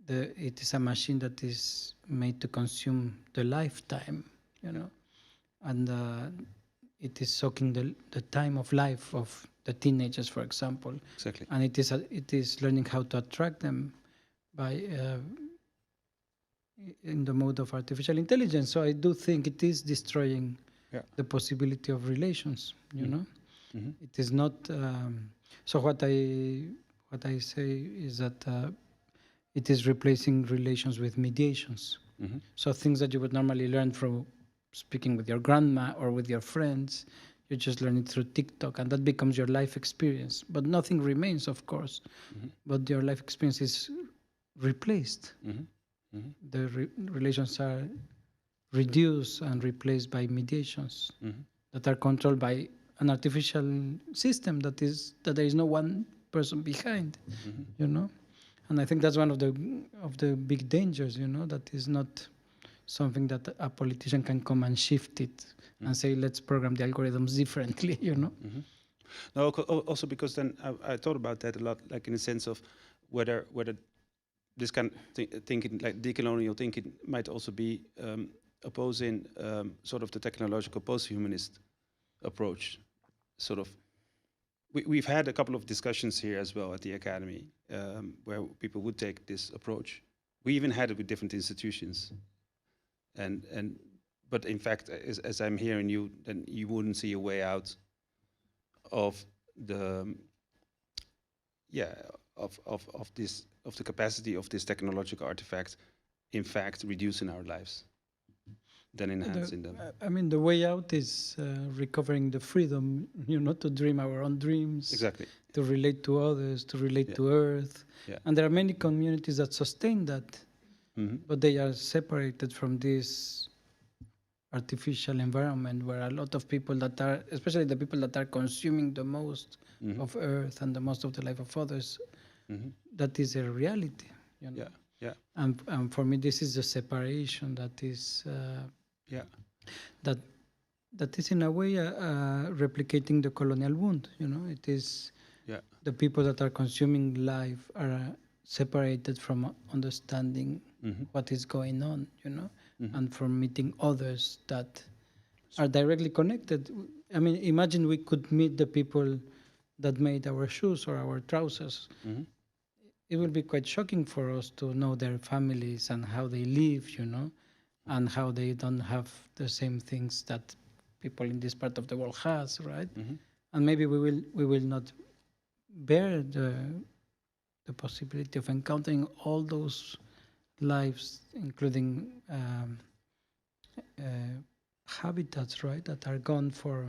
It is a machine that is made to consume the lifetime, and it is sucking the time of life of the teenagers, for example. Exactly. And it is learning how to attract them by in the mode of artificial intelligence. So I do think it is destroying the possibility of relations. It is not. So what I say is that it is replacing relations with mediations. So things that you would normally learn from speaking with your grandma or with your friends, you just learn it through TikTok, and that becomes your life experience. But nothing remains, of course. But your life experience is replaced. The relations are reduced and replaced by mediations that are controlled by an artificial system that there is no one person behind, And I think that's one of the big dangers, that is not something that a politician can come and shift it and say, let's program the algorithms differently, No, also because then I thought about that a lot, like in the sense of whether this kind of thinking, like decolonial thinking, might also be opposing sort of the technological post-humanist approach. Sort of, we've had a couple of discussions here as well at the Academy where people would take this approach. We even had it with different institutions, but in fact, as I'm hearing you, then you wouldn't see a way out of the of the capacity of this technological artifact, in fact, reducing our lives than enhancing them. I mean, the way out is recovering the freedom, to dream our own dreams. Exactly. To relate to others, to relate to Earth. Yeah. And there are many communities that sustain that, but they are separated from this artificial environment where a lot of people that are, especially the people that are consuming the most of Earth and the most of the life of others, that is a reality. Yeah. And for me, this is the separation that is that is in a way replicating the colonial wound. It is the people that are consuming life are separated from understanding what is going on, and from meeting others that are directly connected. I mean, imagine we could meet the people that made our shoes or our trousers. it will be quite shocking for us to know their families and how they live, and how they don't have the same things that people in this part of the world has, right? And maybe we will not bear the possibility of encountering all those lives, including habitats, right, that are gone for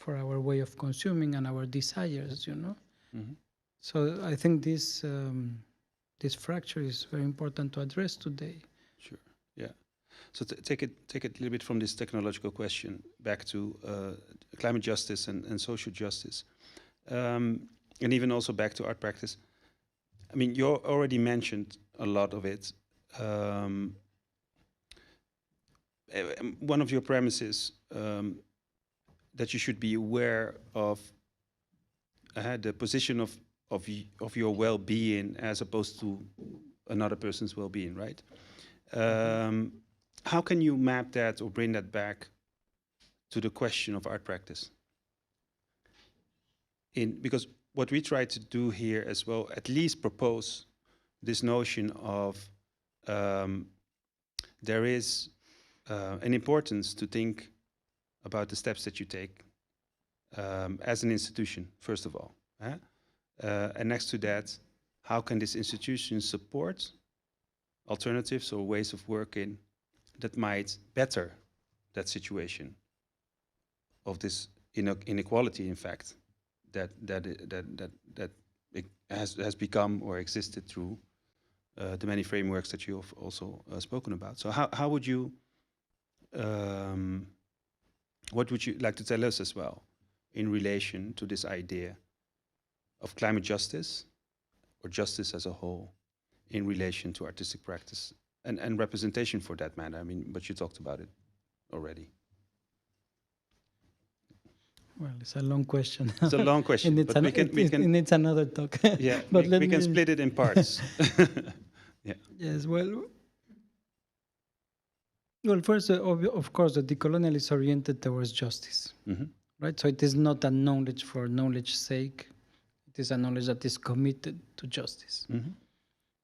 our way of consuming and our desires, So I think this fracture is very important to address today. Sure. Yeah. So take it a little bit from this technological question back to climate justice and social justice, and even also back to art practice. I mean, you already mentioned a lot of it. One of your premises that you should be aware of the position of your well-being as opposed to another person's well-being, right? How can you map that or bring that back to the question of art practice? Because what we try to do here as well, at least propose this notion of there is an importance to think about the steps that you take as an institution, first of all. And next to that, how can this institution support alternatives or ways of working that might better that situation of this inequality, in fact, that it has become or existed through the many frameworks that you've also spoken about. So how would you, what would you like to tell us as well in relation to this idea of climate justice or justice as a whole in relation to artistic practice and representation for that matter? I mean, but you talked about it already. Well, it's a long question. It's a long question, but it needs another talk. Yeah, but we can split it in parts. Yeah. Yes, well, first, of course, the decolonial is oriented towards justice, right? So it is not a knowledge for knowledge's sake. It is a knowledge that is committed to justice.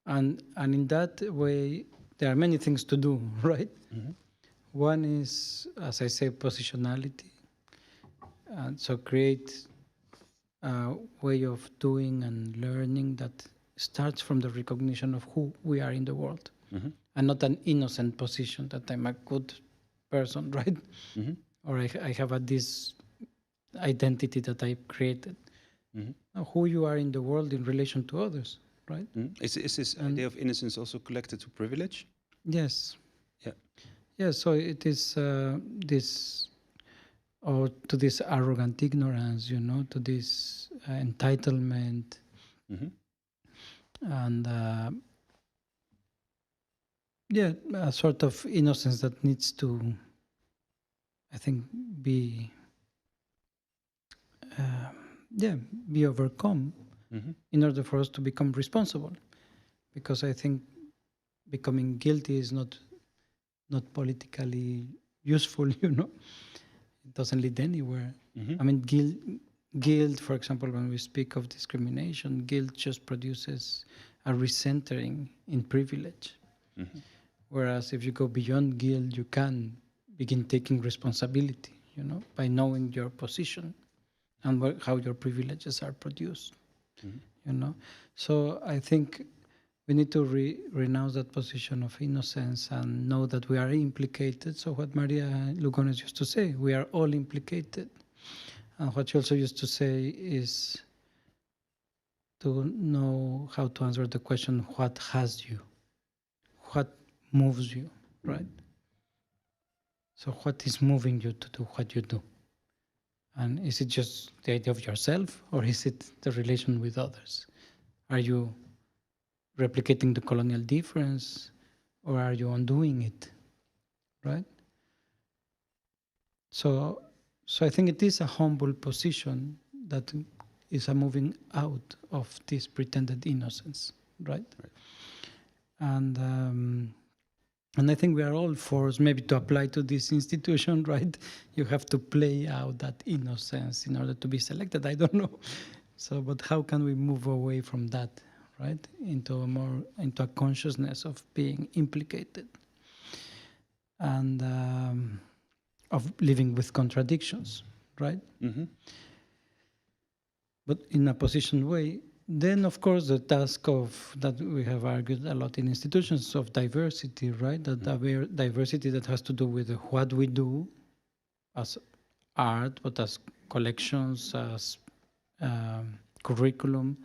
And in that way, there are many things to do, right? One is, as I say, positionality. And so create a way of doing and learning that starts from the recognition of who we are in the world, and not an innocent position that I'm a good person, right? Or I have this identity that I created. Who you are in the world in relation to others, right? Is this idea of innocence also connected to privilege? Yes. Yeah. Yeah, so it is this, or to this arrogant ignorance, to this entitlement, and a sort of innocence that needs to, I think, be overcome in order for us to become responsible. Because I think becoming guilty is not politically useful, It doesn't lead anywhere. I mean, guilt, for example, when we speak of discrimination, guilt just produces a recentering in privilege. Whereas if you go beyond guilt, you can begin taking responsibility, by knowing your position and how your privileges are produced, So I think we need to renounce that position of innocence and know that we are implicated. So what Maria Lugones used to say, we are all implicated. And what she also used to say is to know how to answer the question, what has you? What moves you, right? So what is moving you to do what you do? And is it just the idea of yourself, or is it the relation with others? Are you replicating the colonial difference, or are you undoing it, right? So I think it is a humble position that is a moving out of this pretended innocence, right? And I think we are all forced maybe to apply to this institution, right? You have to play out that innocence in order to be selected. I don't know. So, but how can we move away from that, right? Into a consciousness of being implicated and of living with contradictions, right? Mm-hmm. But in a positioned way. Then, of course, the task of that we have argued a lot in institutions of diversity, right? That diversity that has to do with what we do as art, but as collections, as curriculum,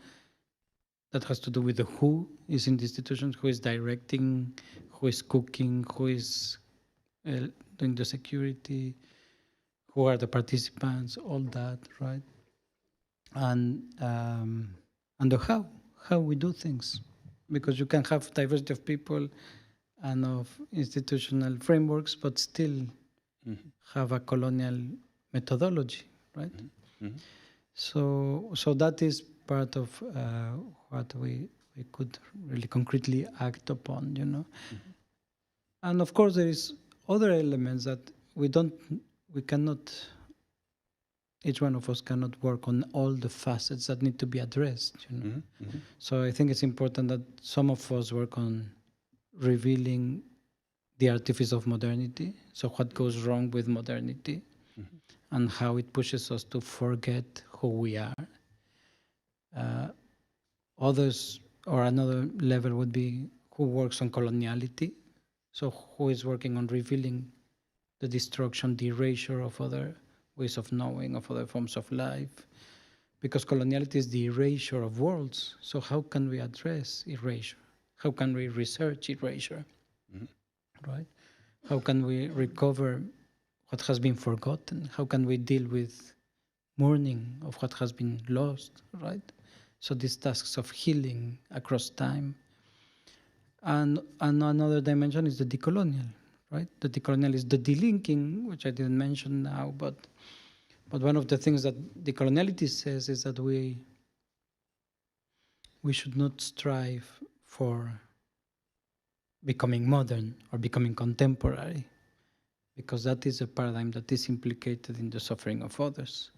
that has to do with the who is in the institutions, who is directing, who is cooking, who is doing the security, who are the participants, all that, right? And the how we do things, because you can have diversity of people and of institutional frameworks, but still have a colonial methodology, right? Mm-hmm. So that is part of what we could really concretely act upon, you know. Mm-hmm. And of course, there is other elements that we cannot. Each one of us cannot work on all the facets that need to be addressed, you know. Mm-hmm. Mm-hmm. So I think it's important that some of us work on revealing the artifice of modernity. So what goes wrong with modernity, and how it pushes us to forget who we are. Others, or another level would be who works on coloniality. So who is working on revealing the destruction, the erasure of other ways of knowing, of other forms of life. Because coloniality is the erasure of worlds. So how can we address erasure? How can we research erasure? Right? How can we recover what has been forgotten? How can we deal with mourning of what has been lost, right? So these tasks of healing across time. And another dimension is the decolonial, right? The decolonial is the delinking, which I didn't mention now, but one of the things that decoloniality says is that we should not strive for becoming modern or becoming contemporary, because that is a paradigm that is implicated in the suffering of others.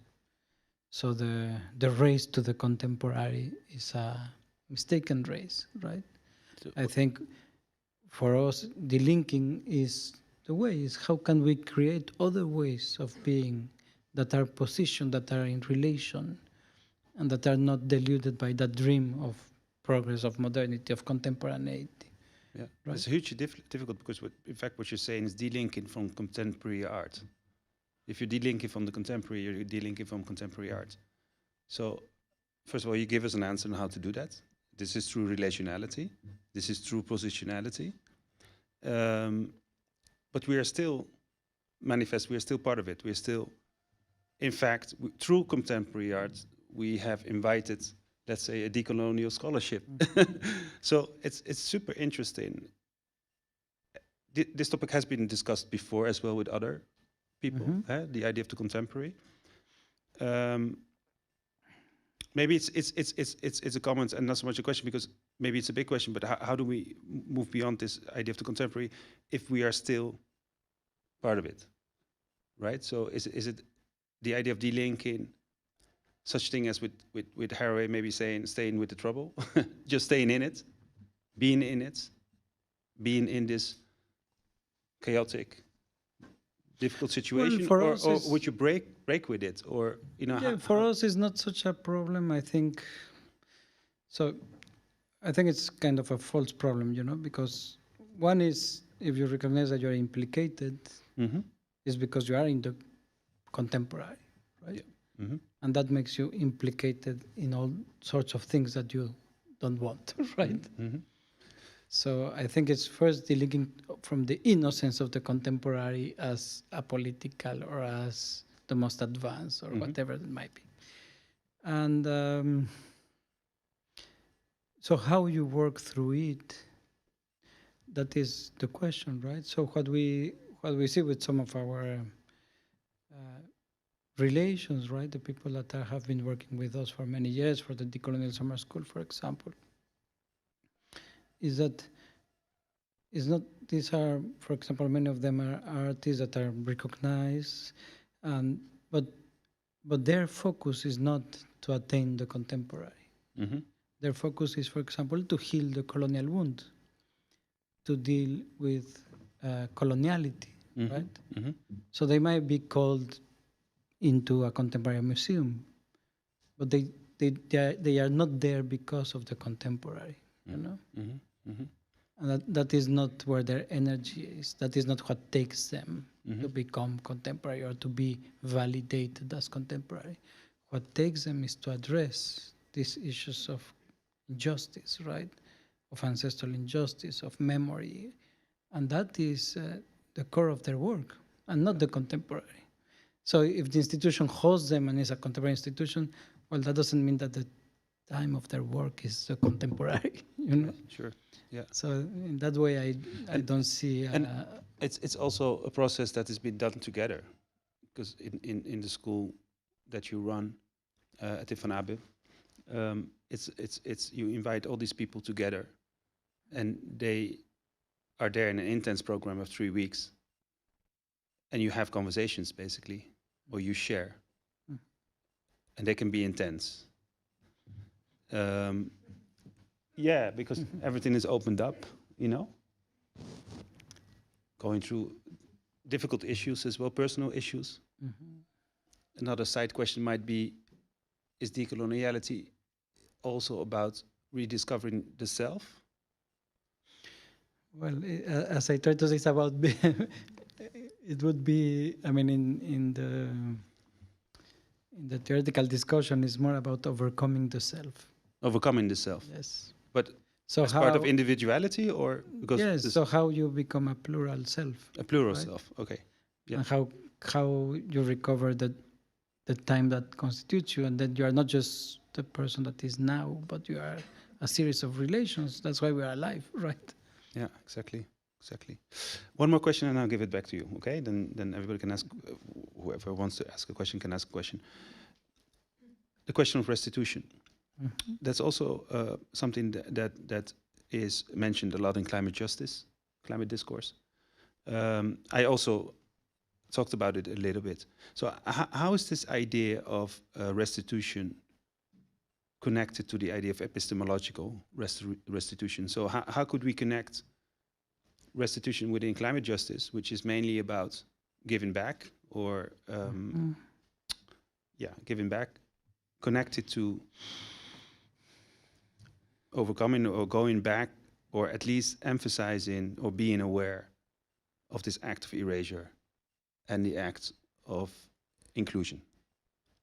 So the race to the contemporary is a mistaken race, right? I think for us, the linking is the way, is how can we create other ways of being that are positioned, that are in relation, and that are not deluded by that dream of progress, of modernity, of contemporaneity. Yeah, Right. it's hugely difficult because, in fact, what you're saying is delinking from contemporary art. If you're delinking from the contemporary, you're delinking from contemporary art. So, first of all, you give us an answer on how to do that. This is through relationality. This is through positionality. But we are still manifest. We are still part of it. We are still, in fact, through contemporary art, we have invited, let's say, a decolonial scholarship. So it's super interesting. This topic has been discussed before as well with other people. The idea of the contemporary. Maybe it's a comment and not so much a question, because maybe it's a big question. But how do we move beyond this idea of the contemporary if we are still part of it, right? So is it the idea of delinking? Such thing as with Haraway maybe saying staying with the trouble, just staying in it, being in this chaotic, difficult situation, Well, or would you break with it, or you know? Yeah, for us it's not such a problem, I think. So I think it's kind of a false problem, you know, because one is if you recognize that you're implicated, is because you are in the contemporary, right? Yeah. And that makes you implicated in all sorts of things that you don't want, right? So I think it's first delinking from the innocence of the contemporary as apolitical or as the most advanced or whatever it might be. And so how you work through it, that is the question, right? So what we see with some of our relations, right? The people that have been working with us for many years, for the Decolonial Summer School, for example, is that it's not, these are, for example, many of them are artists that are recognized, but their focus is not to attain the contemporary. Their focus is, for example, to heal the colonial wound, to deal with coloniality, right? So they might be called into a contemporary museum, but they are not there because of the contemporary, you know? And that is not where their energy is. That is not what takes them to become contemporary or to be validated as contemporary. What takes them is to address these issues of injustice, right? Of ancestral injustice, of memory. And that is the core of their work, and not the contemporary. So if the institution hosts them and is a contemporary institution, well, that doesn't mean that the time of their work is contemporary, you know? Sure. Yeah. So in that way, I don't see. And it's also a process that has been done together, because in the school that you run at the Van Abe, it's you invite all these people together, and they are there in an intense program of 3 weeks, and you have conversations basically, or you share, and they can be intense. Yeah, because everything is opened up, you know, going through difficult issues as well, personal issues. Another side question might be, is decoloniality also about rediscovering the self? Well, as I tried to say, it's about it would be. I mean, in the theoretical discussion, is more about overcoming the self. Overcoming the self. Yes. But so as part of individuality, or because yes. So how you become a plural self. A plural right? self. Okay. Yeah. And how you recover the time that constitutes you, and that you are not just the person that is now, but you are a series of relations. That's why we are alive, right? Yeah, exactly. One more question and I'll give it back to you, okay? Then everybody can ask, whoever wants to ask a question can ask a question. The question of restitution. That's also something that is mentioned a lot in climate discourse. I also talked about it a little bit. So how is this idea of restitution connected to the idea of epistemological restitution? So how could we connect restitution within climate justice, which is mainly about giving back, or giving back, connected to overcoming or going back, or at least emphasizing or being aware of this act of erasure and the act of inclusion?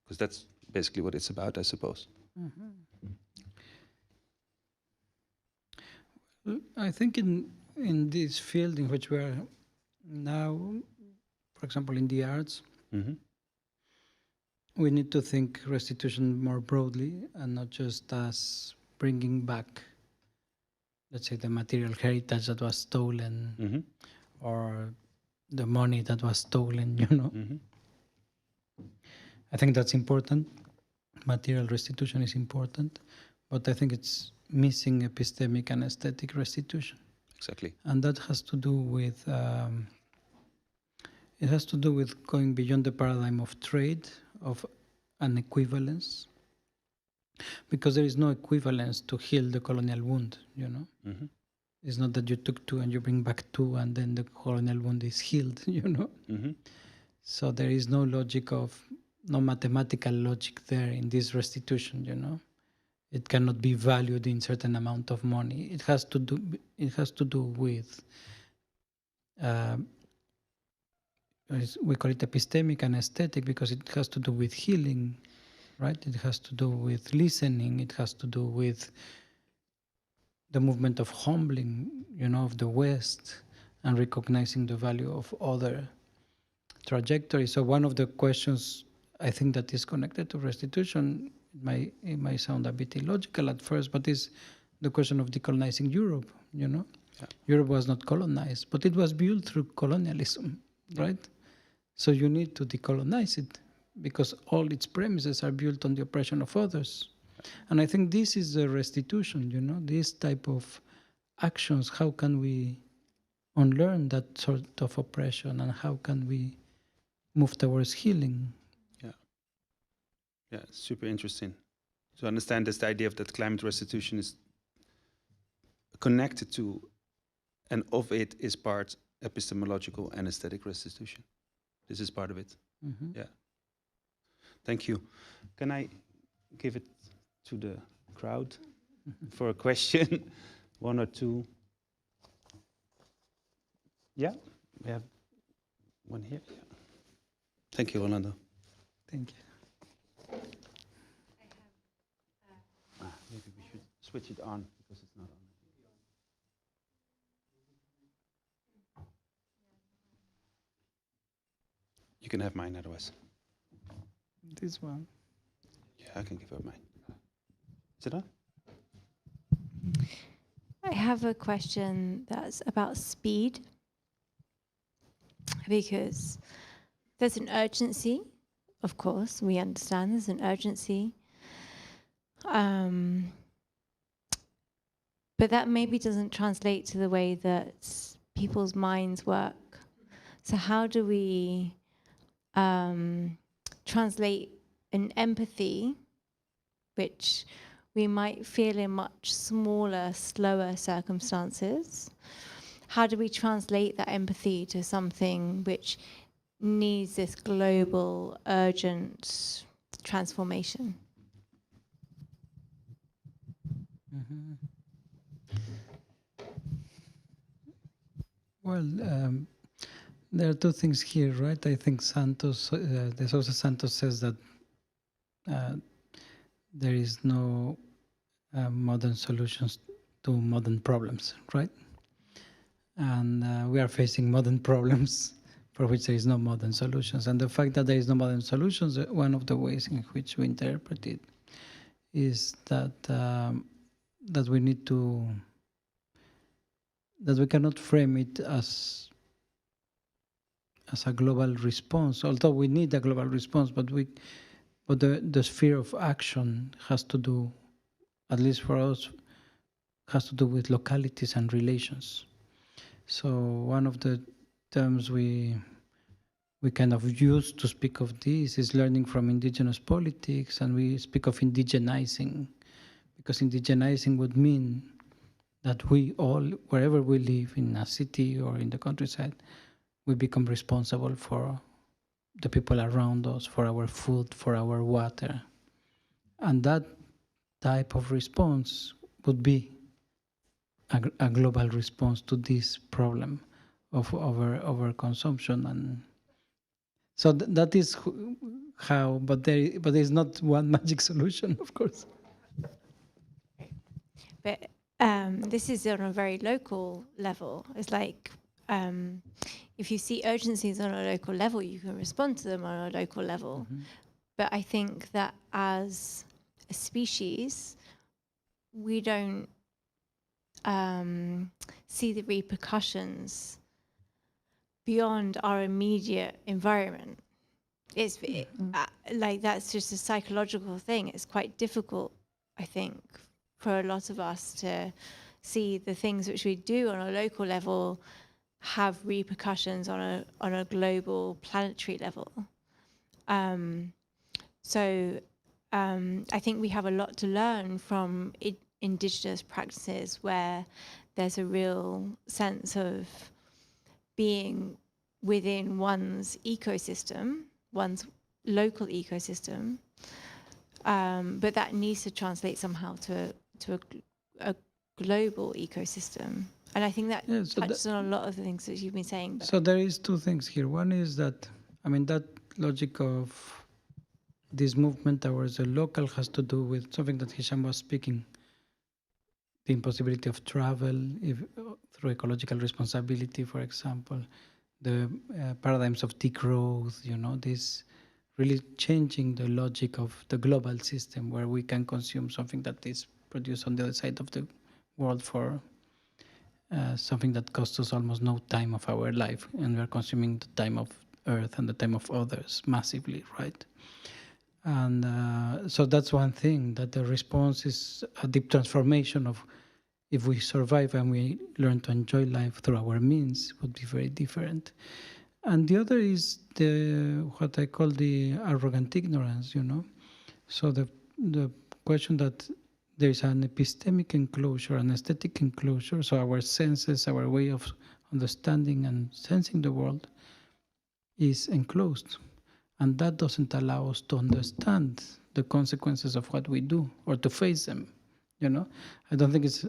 Because that's basically what it's about, I suppose. I think in this field in which we are now, for example, in the arts, we need to think restitution more broadly, and not just as bringing back, let's say, the material heritage that was stolen, or the money that was stolen, you know. I think that's important. Material restitution is important, but I think it's missing epistemic and aesthetic restitution. Exactly. And that has to do with going beyond the paradigm of trade, of an equivalence, because there is no equivalence to heal the colonial wound, you know. It's not that you took two and you bring back two and then the colonial wound is healed, you know. So there is no mathematical logic there in this restitution, you know. It cannot be valued in certain amount of money. It has to do with we call it epistemic and aesthetic, because it has to do with healing, right? It has to do with listening. It has to do with the movement of humbling, you know, of the West, and recognizing the value of other trajectories. So one of the questions I think that is connected to restitution, it might sound a bit illogical at first, but is the question of decolonizing Europe, you know? Yeah. Europe was not colonized, but it was built through colonialism, right? So you need to decolonize it, because all its premises are built on the oppression of others. And I think this is the restitution, you know, this type of actions. How can we unlearn that sort of oppression, and how can we move towards healing? Yeah, super interesting. to understand this, the idea of that climate restitution is connected to, and of it is part epistemological and aesthetic restitution. This is part of it. Mm-hmm. Yeah. Thank you. Can I give it to the crowd for a question? One or two. Yeah, we have one here. Yeah. Thank you, Rolando. Thank you. Maybe we should switch it on because it's not on. You can have mine otherwise. This one. Yeah, I can give her mine. Is it on? I have a question that's about speed, because there's an urgency, of course, we understand there's an urgency. But that maybe doesn't translate to the way that people's minds work. So how do we translate an empathy, which we might feel in much smaller, slower circumstances? How do we translate that empathy to something which needs this global, urgent transformation? Mm-hmm. Well, there are two things here, right? I think Santos, De Sousa Santos says that there is no modern solutions to modern problems, right? And we are facing modern problems for which there is no modern solutions. And the fact that there is no modern solutions, one of the ways in which we interpret it is that that we need to, that we cannot frame it as a global response, although we need a global response, but the sphere of action has to do, at least for us, has to do with localities and relations. So one of the terms we kind of use to speak of this is learning from indigenous politics, and we speak of indigenizing, because indigenizing would mean that we all, wherever we live, in a city or in the countryside, we become responsible for the people around us, for our food, for our water. And that type of response would be a global response to this problem of overconsumption. And so that is how, but there's not one magic solution, of course. But this is on a very local level. It's like if you see urgencies on a local level, you can respond to them on a local level. Mm-hmm. But I think that as a species, we don't see the repercussions beyond our immediate environment. It's like that's just a psychological thing. It's quite difficult, I think, for a lot of us to see the things which we do on a local level have repercussions on a global planetary level. So I think we have a lot to learn from indigenous practices where there's a real sense of being within one's ecosystem, one's local ecosystem, but that needs to translate somehow to a global ecosystem. And I think that touches on a lot of the things that you've been saying. So there is two things here. One is that, I mean, that logic of this movement towards the local has to do with something that Hicham was speaking, the impossibility of travel through ecological responsibility, for example, the paradigms of degrowth, this really changing the logic of the global system where we can consume something that is produced on the other side of the world for something that costs us almost no time of our life, and we are consuming the time of Earth and the time of others massively, right? And so that's one thing, that the response is a deep transformation of, if we survive and we learn to enjoy life through our means, would be very different. And the other is what I call the arrogant ignorance, So the question that there is an epistemic enclosure, an aesthetic enclosure, so our senses, our way of understanding and sensing the world is enclosed. And that doesn't allow us to understand the consequences of what we do or to face them. You know, I don't think it's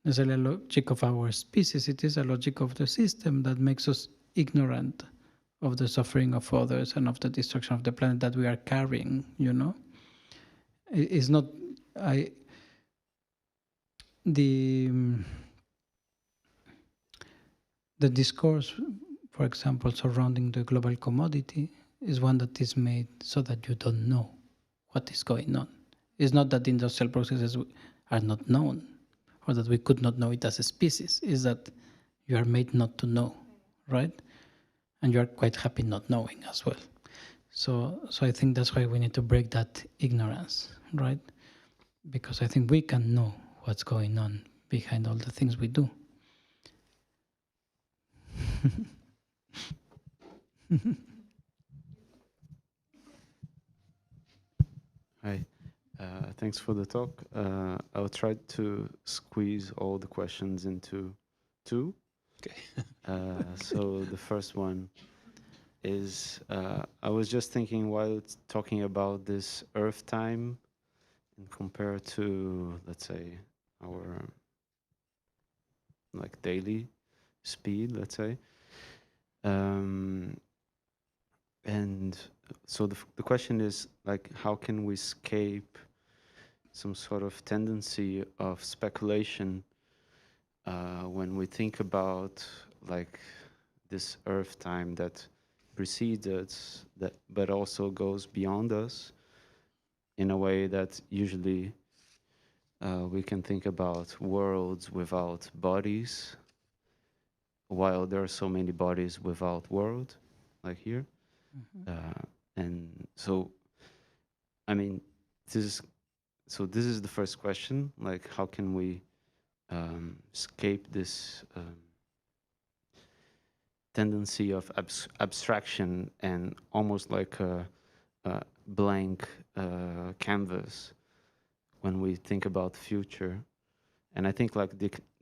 necessarily a logic of our species. It is a logic of the system that makes us ignorant of the suffering of others and of the destruction of the planet that we are carrying. You know, it's not the discourse, for example, surrounding the global commodity is one that is made so that you don't know what is going on. It's not that industrial processes are not known or that we could not know it as a species. It's that you are made not to know, right? And you are quite happy not knowing as well. So I think that's why we need to break that ignorance, right? Because I think we can know what's going on behind all the things we do. Hi, thanks for the talk. I'll try to squeeze all the questions into two. Okay. So the first one is, I was just thinking while talking about this Earth time and compared to, let's say, our like daily speed, let's say. And so the question is, like, how can we escape some sort of tendency of speculation when we think about like this Earth time that precedes us, that but also goes beyond us in a way that usually we can think about worlds without bodies, while there are so many bodies without world, like here. And so, I mean, this is the first question, like how can we escape this tendency of abstraction and almost like a blank canvas when we think about the future. And I think like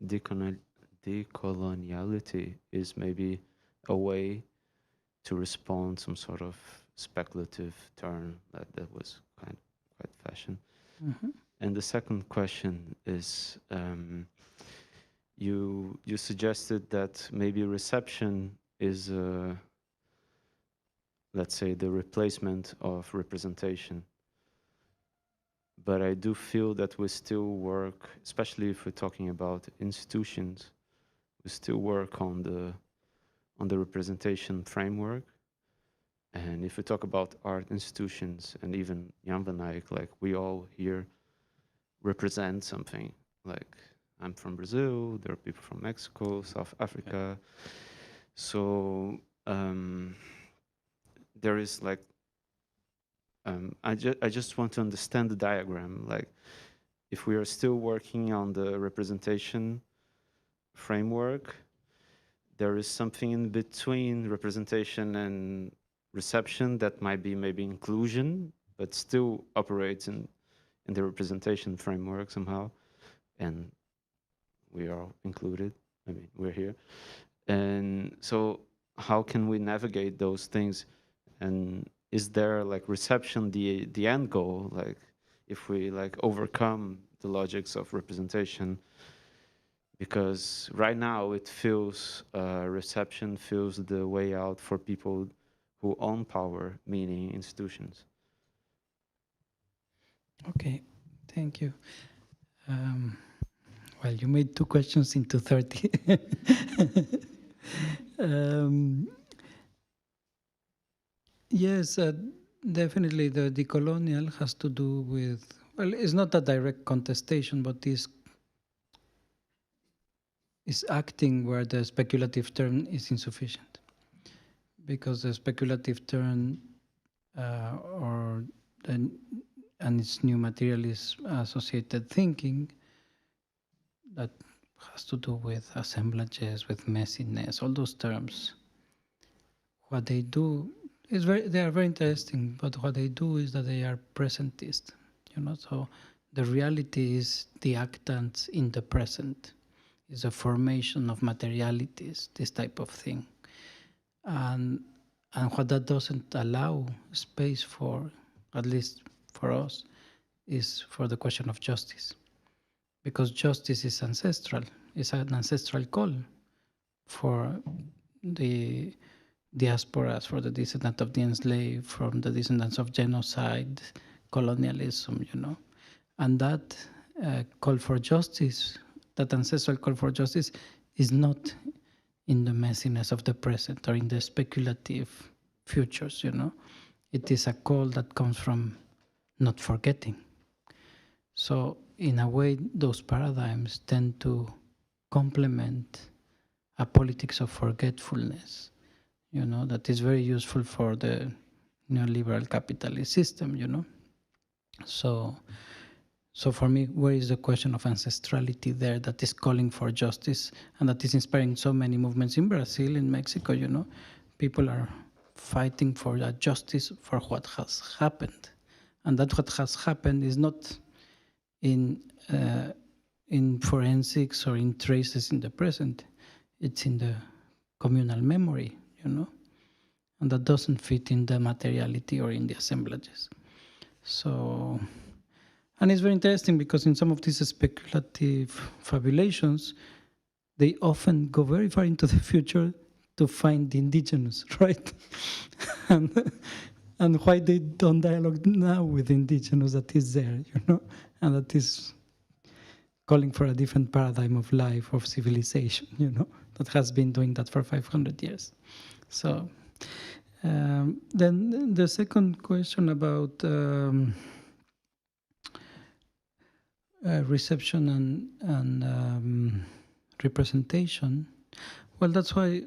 decoloniality is maybe a way to respond some sort of speculative turn that was quite fashion. And the second question is, you suggested that maybe reception is, let's say, the replacement of representation. But I do feel that we still work, especially if we're talking about institutions, we still work on the representation framework. And if we talk about art institutions and even Jan van Eyck, like we all here represent something. Like I'm from Brazil, there are people from Mexico, South Africa. So there is like, I just want to understand the diagram. Like if we are still working on the representation framework, there is something in between representation and reception that might be maybe inclusion, but still operates in the representation framework somehow. And we are included. I mean, we're here. And so how can we navigate those things? And is there like reception the end goal? Like if we like overcome the logics of representation, because right now it feels, reception feels the way out for people who own power, meaning institutions. Okay, thank you. Well, you made two questions into 30. Yes, definitely the decolonial has to do with, well, it's not a direct contestation, but is acting where the speculative turn is insufficient. Because the speculative turn and its new materialist associated thinking that has to do with assemblages, with messiness, all those terms. What they do is they are very interesting, but what they do is that they are presentist, So the reality is the actants in the present, is a formation of materialities, this type of thing. And what that doesn't allow space for, at least for us, is for the question of justice. Because justice is ancestral, it's an ancestral call for the diasporas, for the descendants of the enslaved, from the descendants of genocide, colonialism, And that call for justice, that ancestral call for justice, is not in the messiness of the present or in the speculative futures, It is a call that comes from not forgetting. So in a way, those paradigms tend to complement a politics of forgetfulness, that is very useful for the neoliberal capitalist system, So for me, where is the question of ancestrality there that is calling for justice and that is inspiring so many movements in Brazil, in Mexico, People are fighting for a justice for what has happened. And that what has happened is not in forensics or in traces in the present. It's in the communal memory, And that doesn't fit in the materiality or in the assemblages. So... And it's very interesting because in some of these speculative fabulations, they often go very far into the future to find the indigenous, right? and why they don't dialogue now with the indigenous that is there, And that is calling for a different paradigm of life, of civilization, that has been doing that for 500 years. So then the second question about... reception and representation. Well, that's why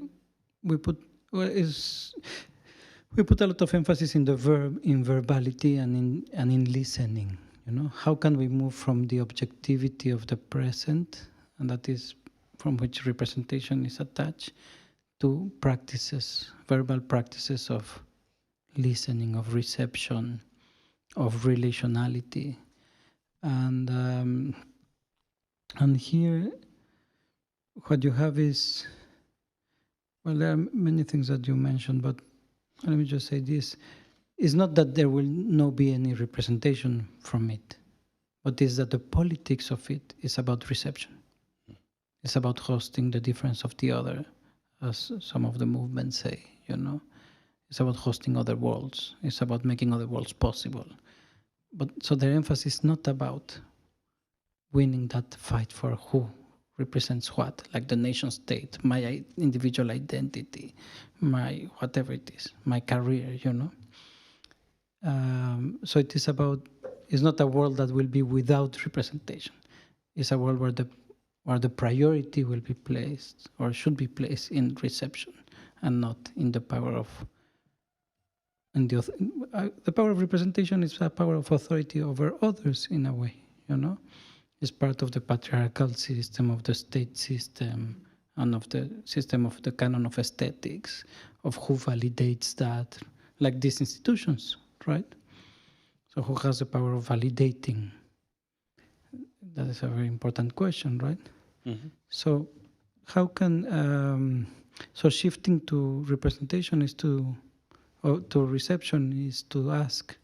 we put a lot of emphasis in the verb, in verbality, and in listening. How can we move from the objectivity of the present, and that is from which representation is attached, to practices, verbal practices of listening, of reception, of relationality. And here, what you have is, well, there are many things that you mentioned, but let me just say this. It's not that there will not be any representation from it, but it's that the politics of it is about reception. It's about hosting the difference of the other, as some of the movements say, It's about hosting other worlds. It's about making other worlds possible. But so their emphasis is not about winning that fight for who represents what, like the nation state, my individual identity, my whatever it is, my career, So it is about, it's not a world that will be without representation. It's a world where the priority will be placed or should be placed in reception and not in the power of... And the power of representation is a power of authority over others in a way, It's part of the patriarchal system, of the state system, and of the system of the canon of aesthetics, of who validates that, like these institutions, right? So who has the power of validating? That is a very important question, right? Mm-hmm. So how can... so shifting to representation is to reception is to ask,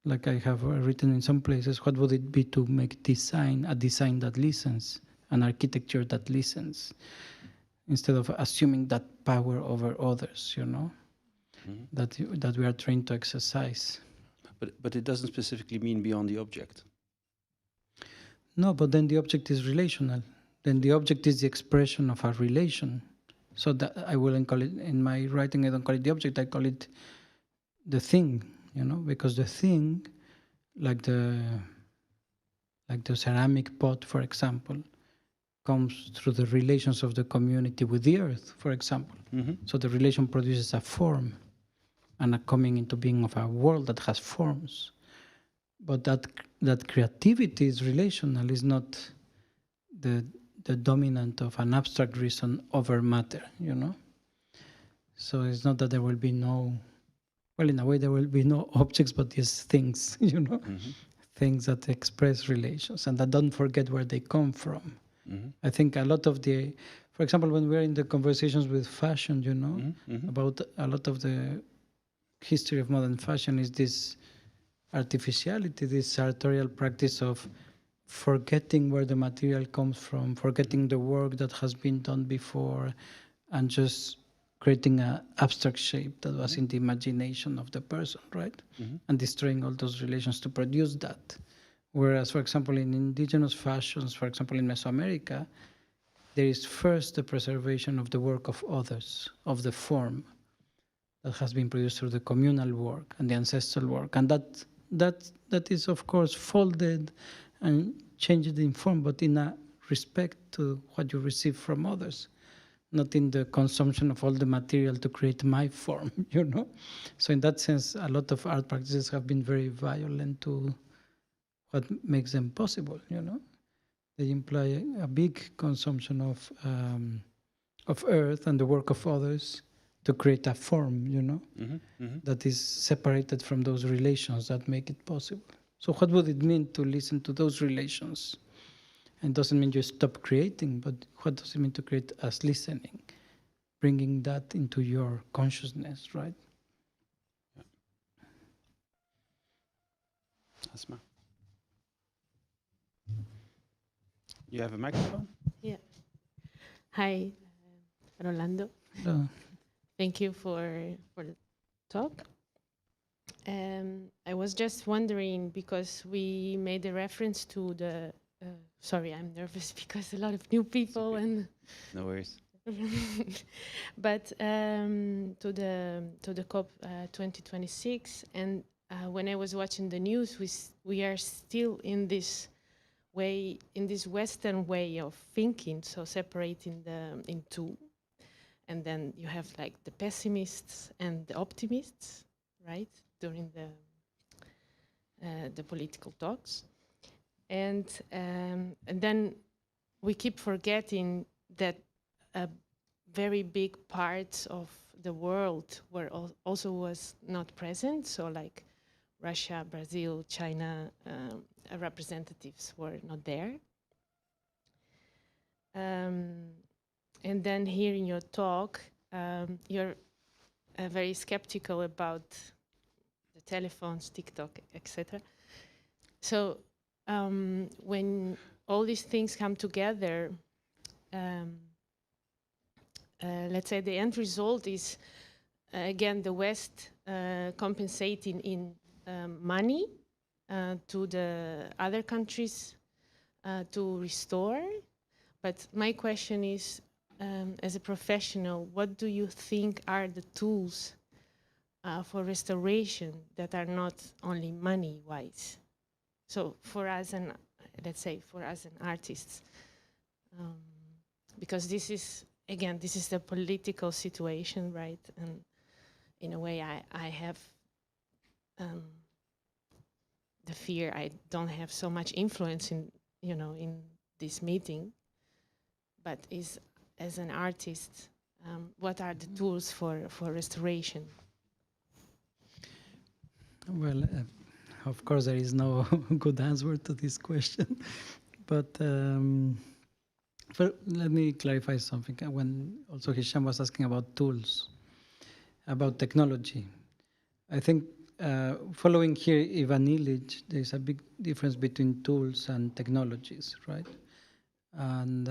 like I have written in some places, what would it be to make a design that listens, an architecture that listens, instead of assuming that power over others, mm-hmm. that we are trained to exercise. But it doesn't specifically mean beyond the object. No, but then the object is relational. Then the object is the expression of a relation. So that I wouldn't call it, in my writing, I don't call it the object, I call it the thing, because the thing, like the ceramic pot, for example, comes through the relations of the community with the earth, for example. Mm-hmm. So the relation produces a form and a coming into being of a world that has forms. But that creativity is relational, is not the dominant of an abstract reason over matter, So it's not that there will be no, well, in a way there will be no objects, but these things, Mm-hmm. things that express relations and that don't forget where they come from. I think a lot of the, for example, when we're in the conversations with fashion, you know, about a lot of the history of modern fashion is this artificiality, this sartorial practice of forgetting where the material comes from, forgetting the work that has been done before, and just creating an abstract shape that was in the imagination of the person, right? And destroying all those relations to produce that. Whereas, for example, in indigenous fashions, for example, in Mesoamerica, there is first the preservation of the work of others, of the form that has been produced through the communal work and the ancestral work. And that is, of course, folded and changed in form, but in a respect to what you receive from others, not in the consumption of all the material to create my form, you know? So in that sense, a lot of art practices have been very violent to what makes them possible, you know? They imply a big consumption of earth and the work of others to create a form, you know, that is separated from those relations that make it possible. So what would it mean to listen to those relations? And it doesn't mean you stop creating, but what does it mean to create as listening? Bringing that into your consciousness, right? Asma. You have a microphone? Yeah. Hi, Rolando. Hello. Thank you for the talk. I was just wondering, because we made a reference to the, sorry, I'm nervous because a lot of new people okay. and. No worries. But to the COP 2026, and when I was watching the news, we are still in this way, in this Western way of thinking, so separating in two, and then you have like the pessimists and the optimists, right, during the political talks, and then we keep forgetting that a very big part of the world were also was not present. So like Russia, Brazil, China representatives were not there. And then hearing your talk, you're very skeptical about the telephones, TikTok, etc. So when all these things come together, let's say the end result is, again, the West compensating in money to the other countries to restore. But my question is, as a professional, what do you think are the tools for restoration that are not only money-wise? So for us, let's say for us and artists, because this is, again, this is the political situation, right? And in a way, I have the fear I don't have so much influence in, you know, in this meeting. But as an artist, what are the tools for restoration? Well, of course, there is no good answer to this question, but let me clarify something. When also Hicham was asking about tools, about technology, I think following here Ivan Illich, there is a big difference between tools and technologies, right? And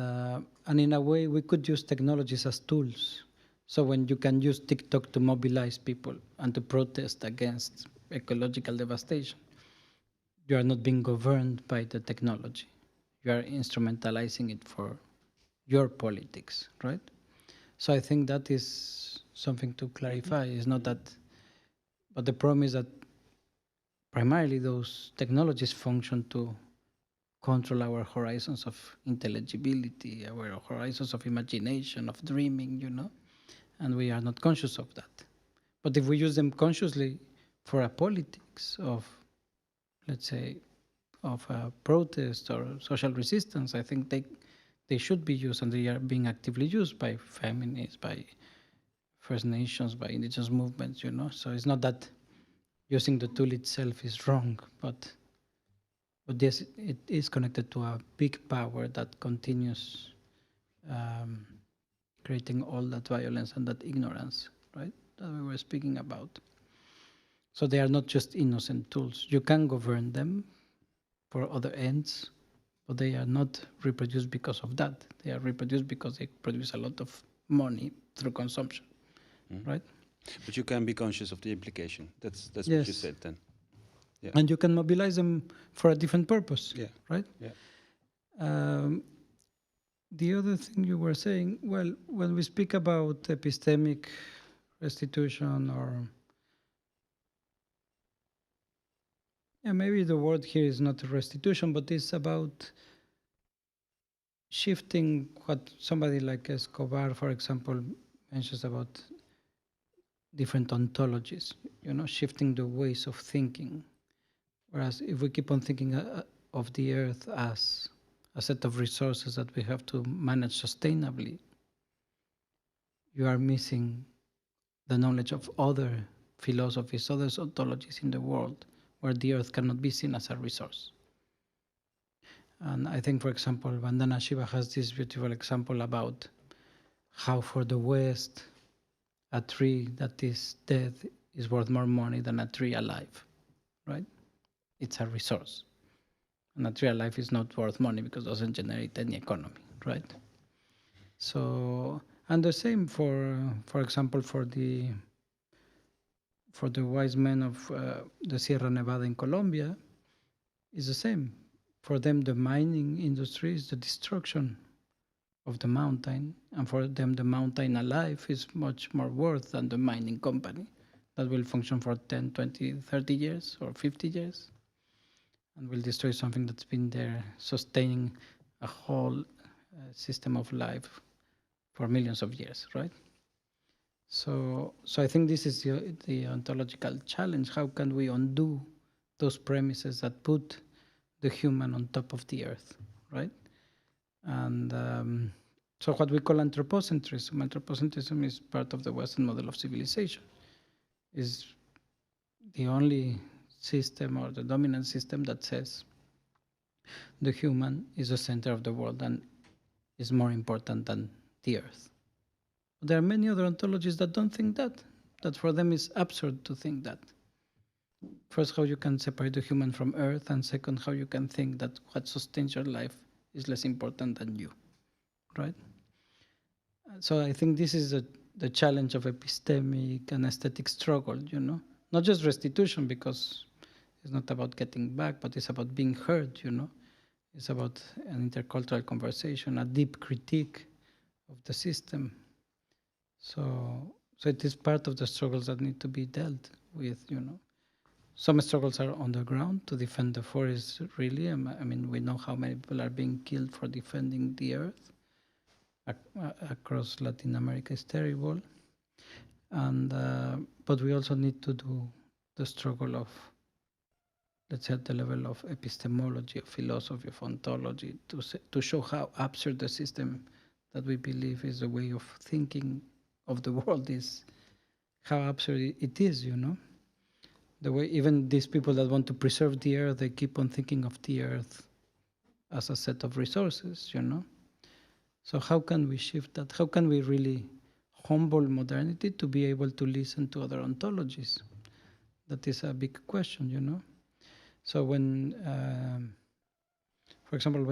in a way, we could use technologies as tools. So when you can use TikTok to mobilize people and to protest against ecological devastation, you are not being governed by the technology. You are instrumentalizing it for your politics, right? So I think that is something to clarify. It's not that, but the problem is that primarily those technologies function to control our horizons of intelligibility, our horizons of imagination, of dreaming, you know, and we are not conscious of that. But if we use them consciously for a politics of, let's say, of protest or social resistance, I think they should be used, and they are being actively used by feminists, by First Nations, by indigenous movements, you know. So it's not that using the tool itself is wrong, but But yes, it is connected to a big power that continues creating all that violence and that ignorance, right? That we were speaking about. So they are not just innocent tools. You can govern them for other ends, but they are not reproduced because of that. They are reproduced because they produce a lot of money through consumption, right? But you can be conscious of the implication. That's what you Yes. said then. Yeah. And you can mobilize them for a different purpose, Yeah. right? Yeah. The other thing you were saying, well, when we speak about epistemic restitution, or maybe the word here is not restitution, but it's about shifting what somebody like Escobar, for example, mentions about different ontologies, shifting the ways of thinking. Whereas if we keep on thinking of the earth as a set of resources that we have to manage sustainably, you are missing the knowledge of other philosophies, other ontologies in the world, where the earth cannot be seen as a resource. And I think, for example, Vandana Shiva has this beautiful example about how for the West, a tree that is dead is worth more money than a tree alive, right? It's a resource. And a tree alive is not worth money because it doesn't generate any economy, right? So, and the same for example, for the wise men of the Sierra Nevada in Colombia, is the same. For them, the mining industry is the destruction of the mountain, and for them, the mountain alive is much more worth than the mining company that will function for 10, 20, 30 years or 50 years and will destroy something that's been there sustaining a whole system of life for millions of years, right? So I think this is the ontological challenge. How can we undo those premises that put the human on top of the earth, right? And so what we call anthropocentrism is part of the Western model of civilization, is the only system or the dominant system that says the human is the center of the world and is more important than the earth. But there are many other ontologies that don't think that for them is absurd to think that. First, how you can separate the human from earth, and second, how you can think that what sustains your life is less important than you, right? So I think this is the challenge of epistemic and aesthetic struggle, not just restitution, because it's not about getting back, but it's about being heard, It's about an intercultural conversation, a deep critique of the system. So it is part of the struggles that need to be dealt with, Some struggles are on the ground to defend the forest, really. I mean, we know how many people are being killed for defending the earth across Latin America. Is terrible. And but we also need to do the struggle of, let's say, at the level of epistemology, of philosophy, of ontology, to show how absurd the system that we believe is the way of thinking of the world is, how absurd it is, The way even these people that want to preserve the earth, they keep on thinking of the earth as a set of resources, So how can we shift that? How can we really humble modernity to be able to listen to other ontologies? That is a big question, So when, for example,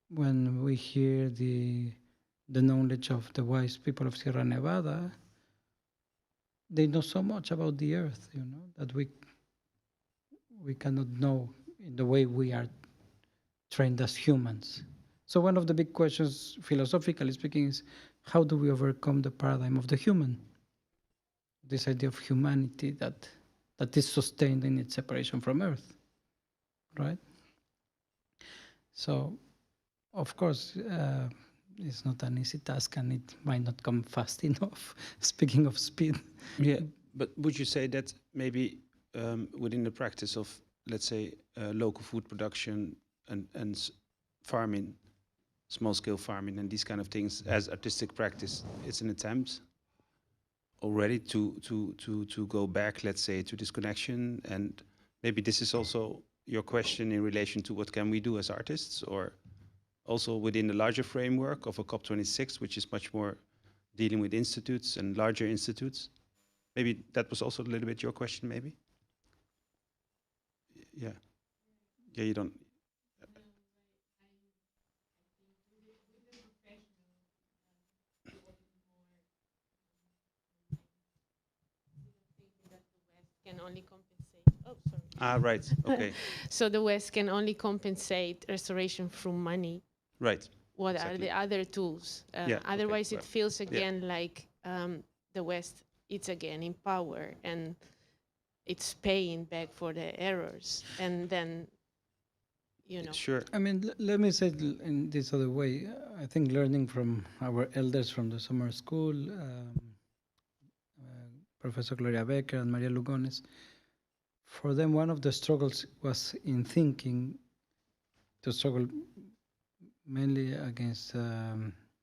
when we hear the knowledge of the wise people of Sierra Nevada, they know so much about the earth, that we cannot know in the way we are trained as humans. So one of the big questions, philosophically speaking, is how do we overcome the paradigm of the human? This idea of humanity that is sustained in its separation from earth, right? So, of course, it's not an easy task, and it might not come fast enough. Speaking of speed. Yeah, but would you say that maybe within the practice of, let's say, local food production and farming, small-scale farming, and these kind of things as artistic practice, it's an attempt already to go back, let's say, to this connection, and maybe this is also your question in relation to what can we do as artists, or also within the larger framework of a COP26, which is much more dealing with institutes and larger institutes? Maybe that was also a little bit your question, maybe? Yeah. Yeah, you don't. Can only compensate. Oh, sorry. Ah, right. Okay. So the West can only compensate restoration through money. Right. What Exactly. are the other tools? Yeah, okay, Otherwise, it well, feels again like the West, it's again in power and it's paying back for the errors. And then, you know. Sure. I mean, let me say it in this other way. I think learning from our elders from the summer school, Professor Gloria Becker and Maria Lugones, for them, one of the struggles was in thinking to struggle mainly against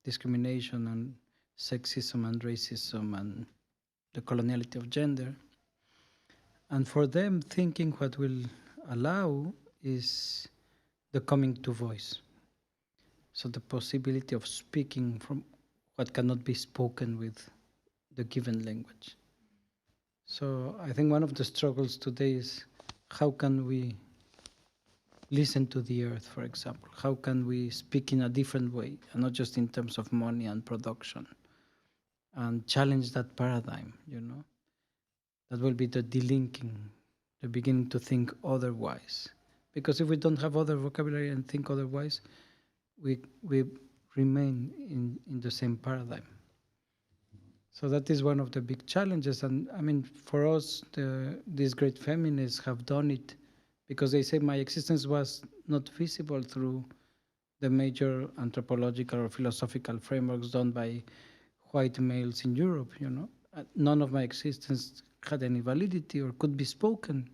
discrimination and sexism and racism and the coloniality of gender. And for them, thinking what will allow is the coming to voice. So the possibility of speaking from what cannot be spoken with the given language. So I think one of the struggles today is how can we listen to the earth, for example? How can we speak in a different way, and not just in terms of money and production, and challenge that paradigm, you know? That will be the delinking, the beginning to think otherwise. Because if we don't have other vocabulary and think otherwise, we remain in the same paradigm. So that is one of the big challenges. And I mean, for us, these great feminists have done it because they say my existence was not visible through the major anthropological or philosophical frameworks done by white males in Europe, you know. None of my existence had any validity or could be spoken.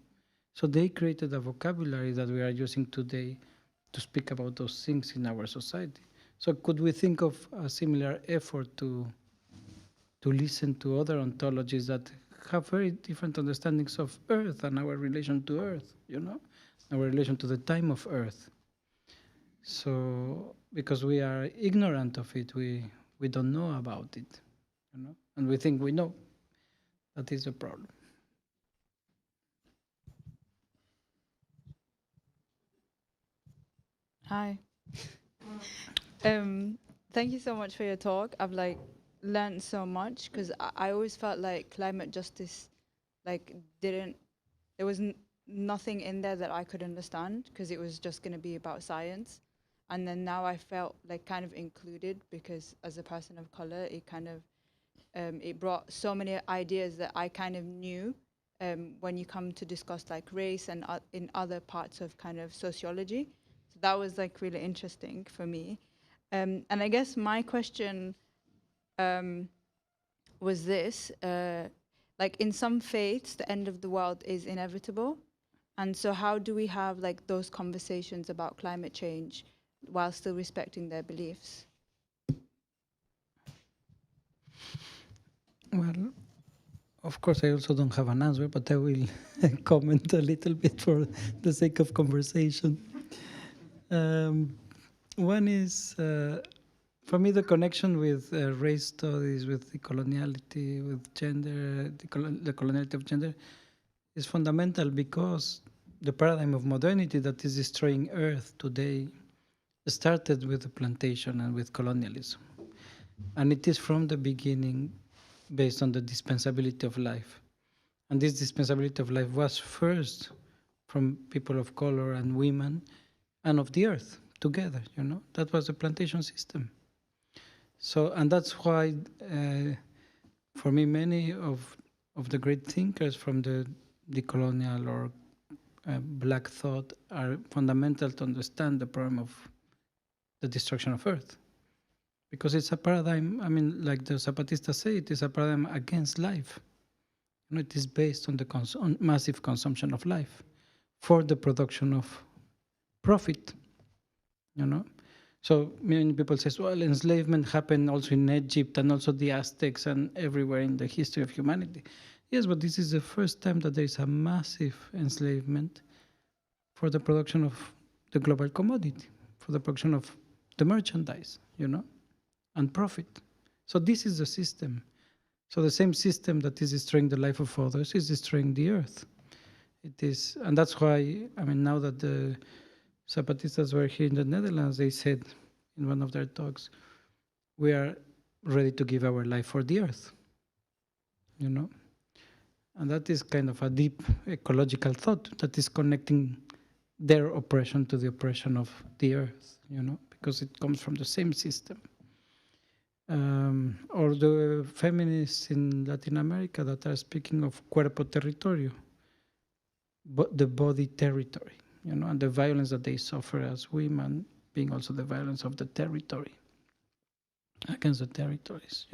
So they created a vocabulary that we are using today to speak about those things in our society. So could we think of a similar effort to listen to other ontologies that have very different understandings of Earth and our relation to Earth, you know, our relation to the time of Earth. So because we are ignorant of it, we don't know about it, you know, and we think we know. That is a problem. Hi. Thank you so much for your talk. I've learned so much because I always felt like climate justice there was nothing in there that I could understand because it was just going to be about science. And then now I felt like kind of included because as a person of color, it kind of it brought so many ideas that I kind of knew when you come to discuss like race and in other parts of kind of sociology. So that was like really interesting for me. And I guess my question was this, like in some faiths, the end of the world is inevitable. And so how do we have like those conversations about climate change while still respecting their beliefs? Well, of course, I also don't have an answer, but I will comment a little bit for the sake of conversation. One is, for me, the connection with race studies, with decoloniality, with gender, the coloniality of gender, is fundamental because the paradigm of modernity that is destroying Earth today started with the plantation and with colonialism. And it is from the beginning based on the dispensability of life. And this dispensability of life was first from people of color and women and of the earth together, you know. That was the plantation system. So, and that's why, for me, many of the great thinkers from the decolonial or black thought are fundamental to understand the problem of the destruction of Earth. Because it's a paradigm, I mean, like the Zapatistas say, it is a paradigm against life. You know, it is based on the on massive consumption of life for the production of profit, you know. So many people say, well, enslavement happened also in Egypt and also the Aztecs and everywhere in the history of humanity. Yes, but this is the first time that there is a massive enslavement for the production of the global commodity, for the production of the merchandise, and profit. So this is the system. So the same system that is destroying the life of others is destroying the earth. It is, and that's why, now that the Zapatistas were here in the Netherlands, they said in one of their talks, we are ready to give our life for the earth, And that is kind of a deep ecological thought that is connecting their oppression to the oppression of the earth, because it comes from the same system. Or the feminists in Latin America that are speaking of cuerpo territorio, the body territory, and the violence that they suffer as women being also the violence of the territory, against the territories,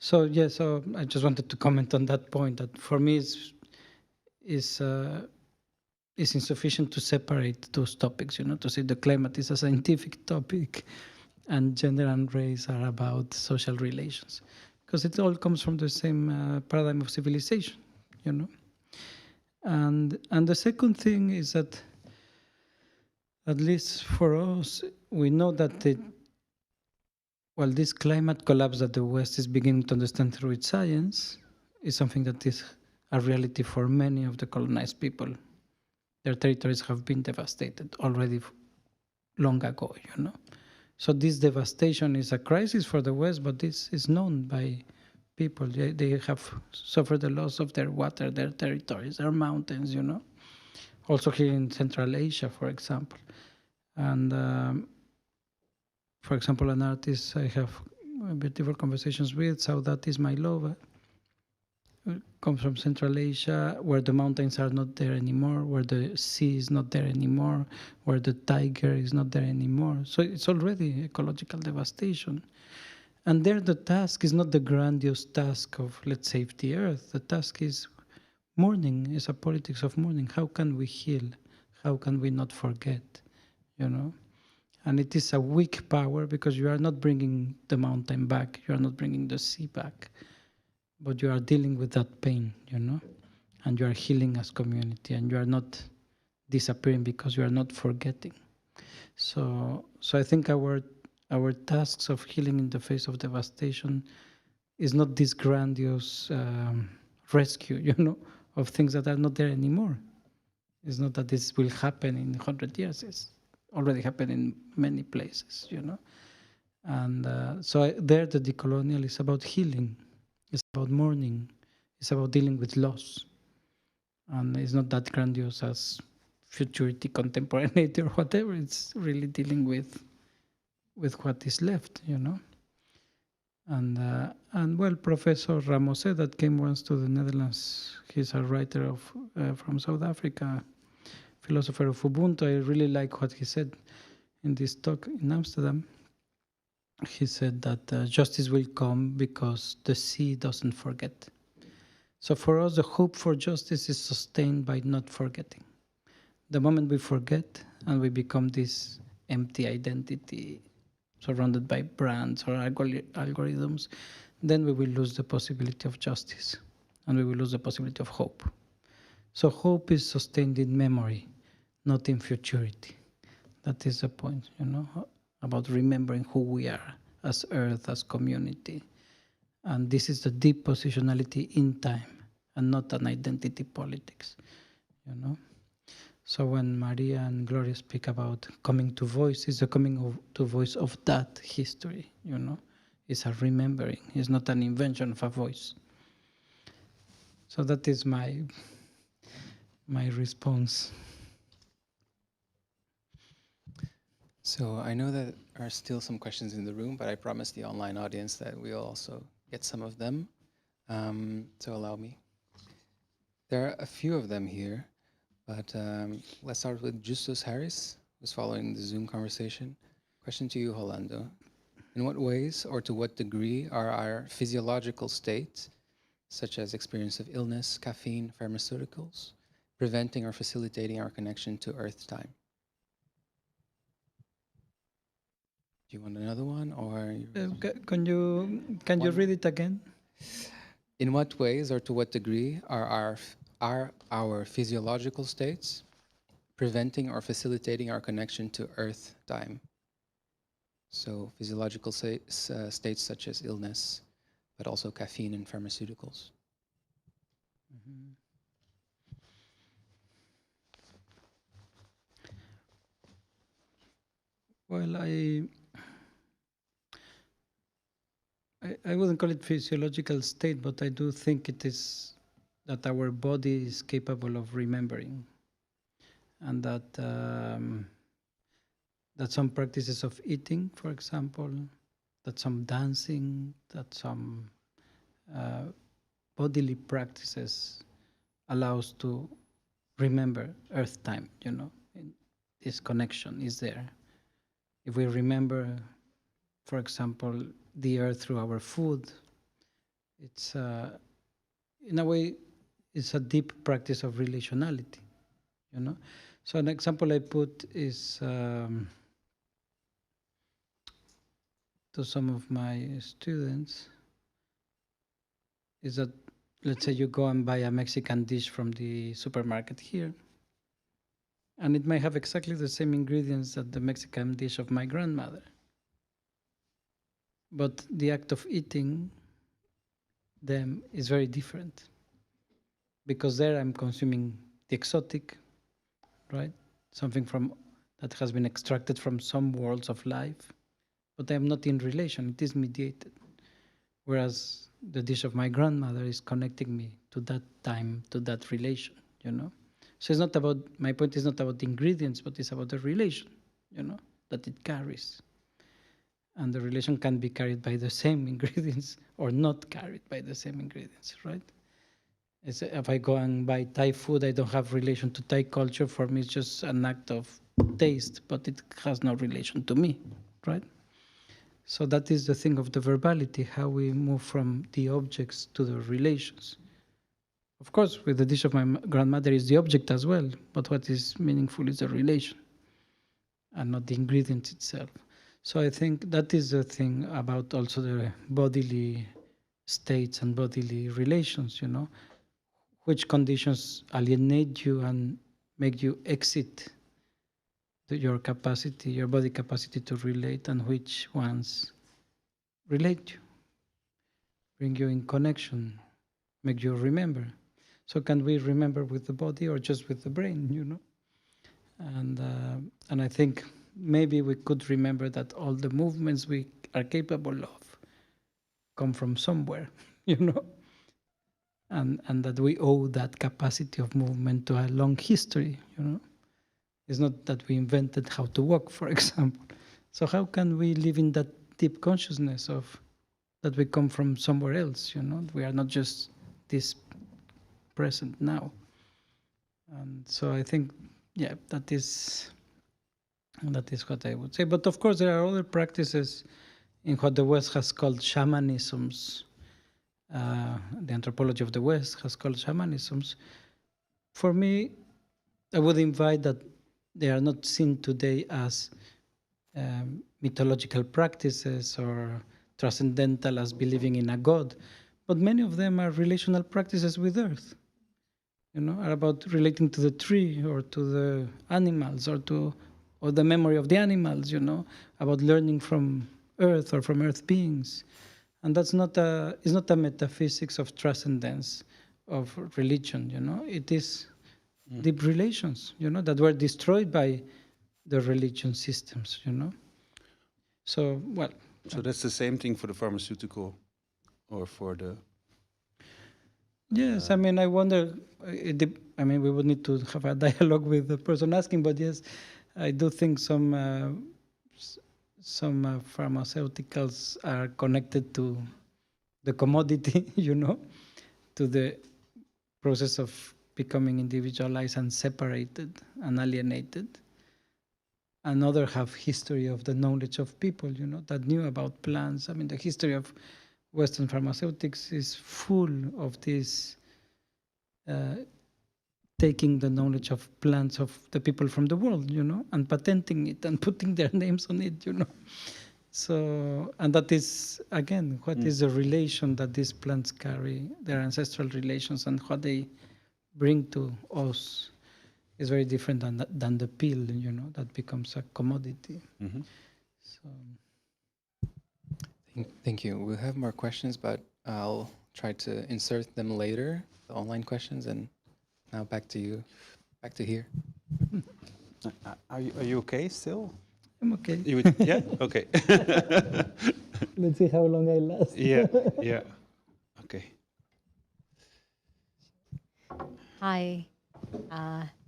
So yeah, so I just wanted to comment on that point, that for me is insufficient to separate those topics, to say the climate is a scientific topic and gender and race are about social relations, because it all comes from the same paradigm of civilization, And the second thing is that, at least for us, we know that this climate collapse that the West is beginning to understand through its science is something that is a reality for many of the colonized people. Their territories have been devastated already long ago, So this devastation is a crisis for the West, but this is known by people. They have suffered the loss of their water, their territories, their mountains, Also here in Central Asia, for example. And for example, an artist I have beautiful conversations with, Saudat Ismailova, comes from Central Asia, where the mountains are not there anymore, where the sea is not there anymore, where the tiger is not there anymore. So it's already ecological devastation. And there the task is not the grandiose task of let's save the earth. The task is mourning, is a politics of mourning. How can we heal? How can we not forget? And it is a weak power because you are not bringing the mountain back, you are not bringing the sea back, but you are dealing with that pain, and you are healing as community, and you are not disappearing because you are not forgetting. So I think our tasks of healing in the face of devastation is not this grandiose rescue, of things that are not there anymore. It's not that this will happen in 100 years. It's already happened in many places, And so there the decolonial is about healing. It's about mourning. It's about dealing with loss. And it's not that grandiose as futurity, contemporaneity, or whatever. It's really dealing with what is left, And well, Professor Ramose that came once to the Netherlands, he's a writer from South Africa, philosopher of Ubuntu. I really like what he said in this talk in Amsterdam. He said that justice will come because the sea doesn't forget. So for us, the hope for justice is sustained by not forgetting. The moment we forget and we become this empty identity surrounded by brands or algorithms, then we will lose the possibility of justice and we will lose the possibility of hope. So hope is sustained in memory, not in futurity. That is the point, about remembering who we are as Earth, as community. And this is the deep positionality in time and not an identity politics, So when Maria and Gloria speak about coming to voice, it's a coming to voice of that history, It's a remembering. It's not an invention of a voice. So that is my response. So I know that there are still some questions in the room, but I promised the online audience that we'll also get some of them. So allow me. There are a few of them here, but let's start with Justus Harris, who's following the Zoom conversation. Question to you, Rolando. In what ways or to what degree are our physiological states, such as experience of illness, caffeine, pharmaceuticals, preventing or facilitating our connection to Earth time? Do you want another one, or can you read it again? In what ways or to what degree are our physiological states, preventing or facilitating our connection to earth time. So physiological states such as illness, but also caffeine and pharmaceuticals. Mhm. Well, I wouldn't call it physiological state, but I do think it is that our body is capable of remembering, and that some practices of eating, for example, that some dancing, that some bodily practices allows to remember earth time, you know, and this connection is there. If we remember, for example, the earth through our food, it's in a way it's a deep practice of relationality, you know. So an example I put is to some of my students is that, let's say you go and buy a Mexican dish from the supermarket here, and it may have exactly the same ingredients that the Mexican dish of my grandmother. But the act of eating them is very different, because there I'm consuming the exotic, right? Something from that has been extracted from some worlds of life, but I'm not in relation, it is mediated. Whereas the dish of my grandmother is connecting me to that time, to that relation, you know? So it's not about, my point is not about the ingredients, but it's about the relation, you know, that it carries. And the relation can be carried by the same ingredients or not carried by the same ingredients, right? If I go and buy Thai food, I don't have relation to Thai culture. For me, it's just an act of taste, but it has no relation to me, right? So that is the thing of the verbality, how we move from the objects to the relations. Of course, with the dish of my grandmother is the object as well, but what is meaningful is the relation and not the ingredient itself. So I think that is the thing about also the bodily states and bodily relations, you know, which conditions alienate you and make you exit your capacity, your body capacity to relate, and which ones relate you, bring you in connection, make you remember. So can we remember with the body or just with the brain, you know? And I think maybe we could remember that all the movements we are capable of come from somewhere, you know? And that we owe that capacity of movement to a long history, you know? It's not that we invented how to walk, for example. So how can we live in that deep consciousness of that we come from somewhere else, you know? We are not just this present now. And so I think, yeah, that is what I would say. But of course, there are other practices in what the West has called shamanisms. The anthropology of the West has called shamanisms. For me, I would invite that they are not seen today as mythological practices or transcendental as believing in a god, but many of them are relational practices with Earth. You know, are about relating to the tree or to the animals or the memory of the animals. You know, about learning from Earth or from Earth beings, and that's not it's not a metaphysics of transcendence of religion. You know, it is deep relations. You know, that were destroyed by the religion systems. You know, so well. So that's the same thing for the pharmaceutical, or for the. Yes, I mean, I wonder. I mean, we would need to have a dialogue with the person asking, but yes, I do think some pharmaceuticals are connected to the commodity, you know, to the process of becoming individualized and separated and alienated. And others have history of the knowledge of people, you know, that knew about plants. I mean, the history of Western pharmaceutics is full of this taking the knowledge of plants of the people from the world, you know, and patenting it and putting their names on it, you know. So, and that is, again, what is the relation that these plants carry, their ancestral relations, and what they bring to us. is very different than the pill, that becomes a commodity. Mm-hmm. So Thank you. We'll have more questions, but I'll try to insert them later, the online questions, and now back to you, back to here. Are you okay still? I'm okay. Yeah? Okay. Let's see how long I last. Yeah. Okay. Hi.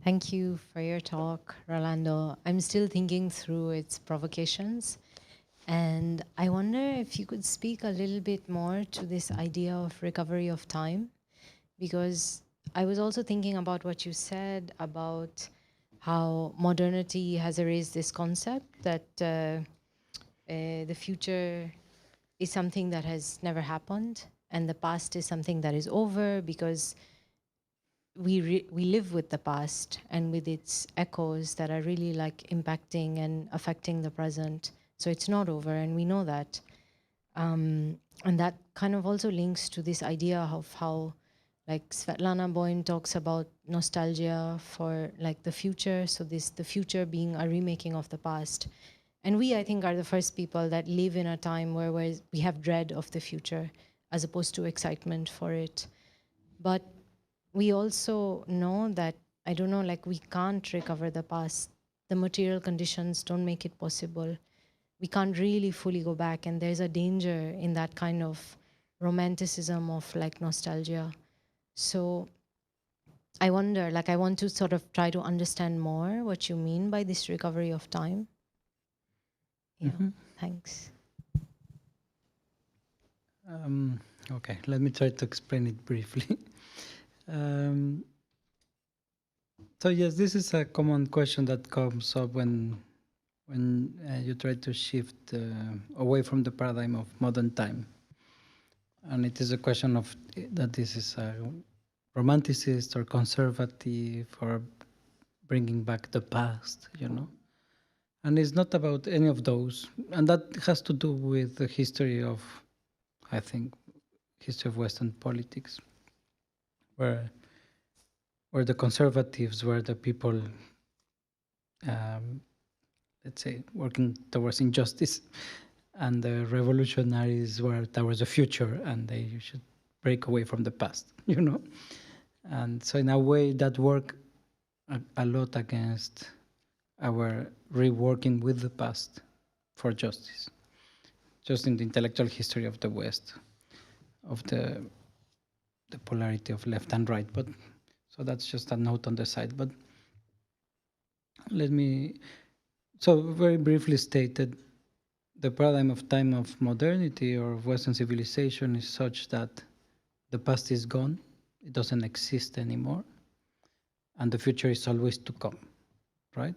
Thank you for your talk, Rolando. I'm still thinking through its provocations, and I wonder if you could speak a little bit more to this idea of recovery of time, because I was also thinking about what you said about how modernity has erased this concept that the future is something that has never happened and the past is something that is over, because we live with the past and with its echoes that are really like impacting and affecting the present. So it's not over, and we know that. And that kind of also links to this idea of how, like, Svetlana Boyn talks about nostalgia for like the future. So the future being a remaking of the past. And we, I think, are the first people that live in a time where we have dread of the future as opposed to excitement for it. But we also know that, I don't know, like, we can't recover the past. The material conditions don't make it possible. We can't really fully go back, and there's a danger in that kind of romanticism of like nostalgia. So I wonder, like, I want to sort of try to understand more what you mean by this recovery of time. Yeah, thanks. Okay, let me try to explain it briefly. So yes, this is a common question that comes up when you try to shift away from the paradigm of modern time. And it is a question of that this is a romanticist or conservative or bringing back the past, And it's not about any of those. And that has to do with the history of, I think, history of Western politics, where the conservatives were the people, let's say, working towards injustice, and the revolutionaries were towards the future, and they should break away from the past, And so in a way that worked a lot against our reworking with the past for justice, just in the intellectual history of the West, of the polarity of left and right. But so that's just a note on the side. But so very briefly stated, the paradigm of time of modernity or of Western civilization is such that the past is gone, it doesn't exist anymore, and the future is always to come, right?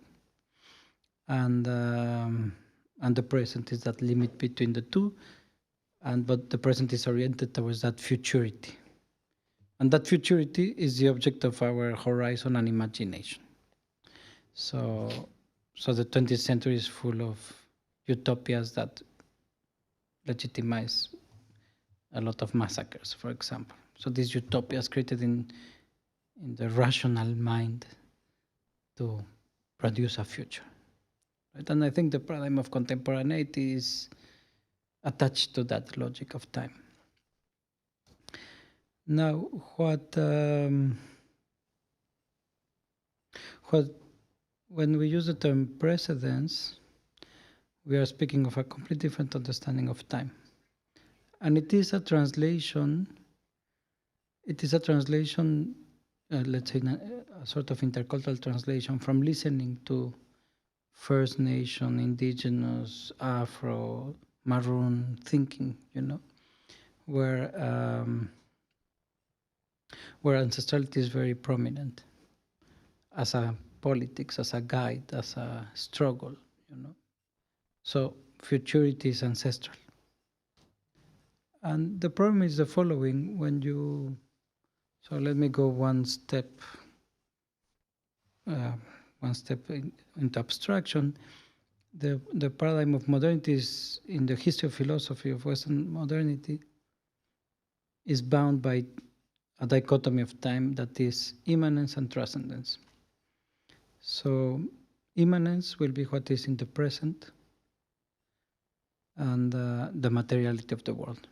And the present is that limit between the two, but the present is oriented towards that futurity. And that futurity is the object of our horizon and imagination. So the 20th century is full of utopias that legitimize a lot of massacres, for example. So these utopias created in the rational mind to produce a future. Right? And I think the paradigm of contemporaneity is attached to that logic of time. Now, when we use the term precedence, we are speaking of a completely different understanding of time. And it is a translation, let's say, a sort of intercultural translation from listening to First Nation, indigenous, Afro, Maroon thinking, where ancestrality is very prominent as a politics, as a guide, as a struggle, So futurity is ancestral. And the problem is the following: so let me go one step into abstraction. The paradigm of modernity is, in the history of philosophy of Western modernity, is bound by a dichotomy of time that is immanence and transcendence. So immanence will be what is in the present and the materiality of the world.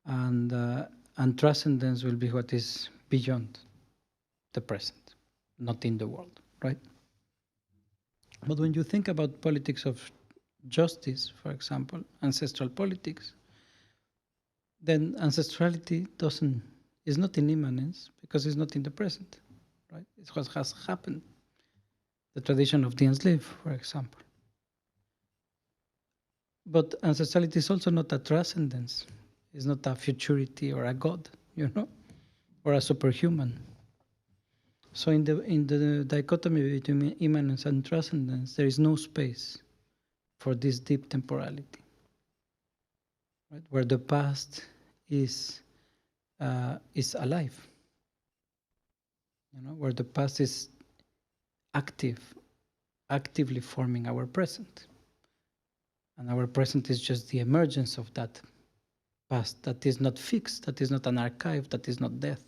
And transcendence will be what is beyond the present, not in the world, right? But when you think about politics of justice, for example, ancestral politics, then ancestrality is not in immanence because it's not in the present, right? It's what has happened. The tradition of the enslaved, for example. But ancestrality is also not a transcendence. It's not a futurity or a god, or a superhuman. So in the dichotomy between immanence and transcendence, there is no space for this deep temporality, right? Where the past is alive, where the past is actively forming our present, and our present is just the emergence of that past that is not fixed, that is not an archive, that is not death.